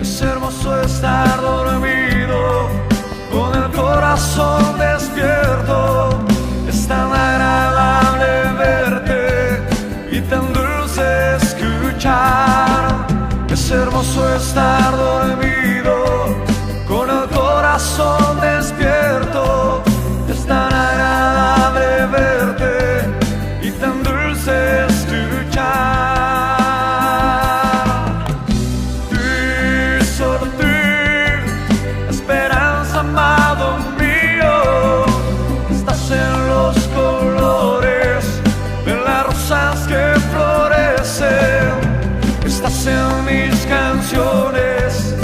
Es hermoso estar dormido con el corazón despierto, es tan agradable verte y tan dulce escuchar. Es hermoso estar dormido con el corazón despierto, es tan agradable verte y tan dulce escuchar. Tú, solo tú, esperanza, amado mío, estás en los colores de las rosas que florecen, estás en mis canciones,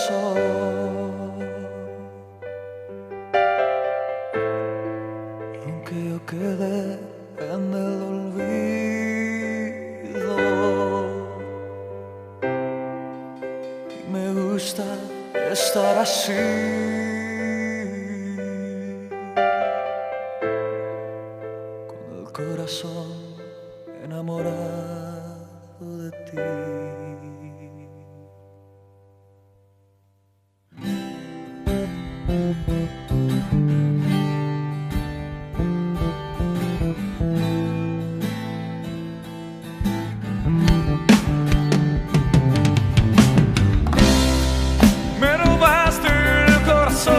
corazón. Aunque yo quede en el olvido, y me gusta estar así, con el corazón enamorado de ti. Me robaste el corazón,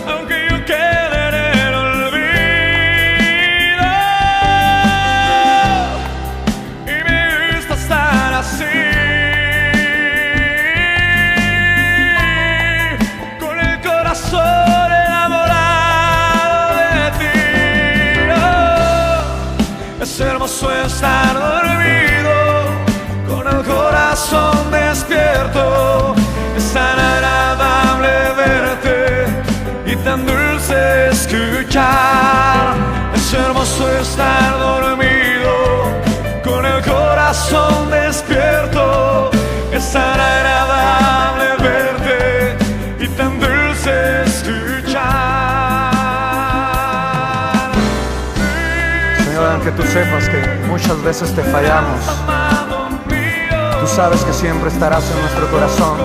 aunque yo quede en el olvido, y me gusta estar así, con el corazón enamorado de ti. Oh, es hermoso estar dormido, con el corazón despierto. Es tan agradable verte y tan dulce escuchar. Es hermoso estar dormido, con el corazón despierto. Es tan agradable verte y tan dulce escuchar. Señor, aunque tú sepas que muchas veces te fallamos, tú sabes que siempre estarás en nuestro corazón.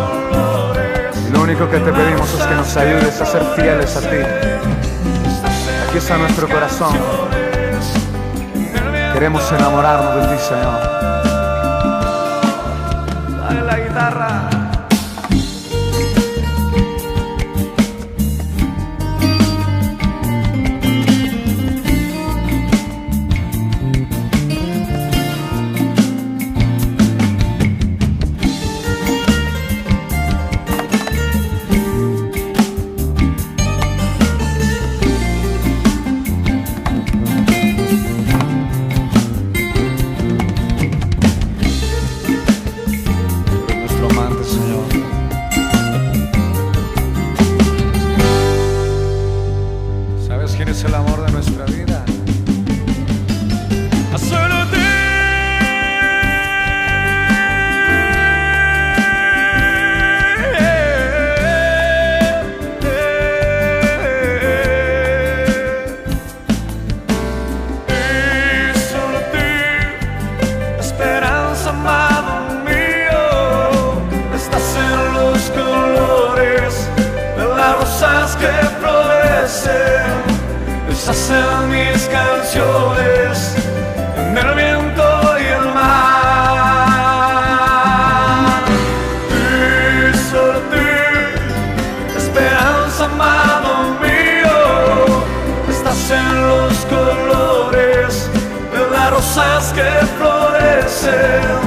Y lo único que te pedimos es que nos ayudes a ser fieles a ti. Aquí está nuestro corazón. Queremos enamorarnos de ti, Señor. Dale la guitarra. Nuestro amante, Señor. ¿Sabes quién es el amor de nuestra vida? Solo ti. Y solo ti, esperanza, amado mío. Estás en los colores de las rosas que florecen. Estás en mis canciones, en el viento y el mar. Y solo ti, esperanza, amado mío. Estás en los colores de las rosas que florecen.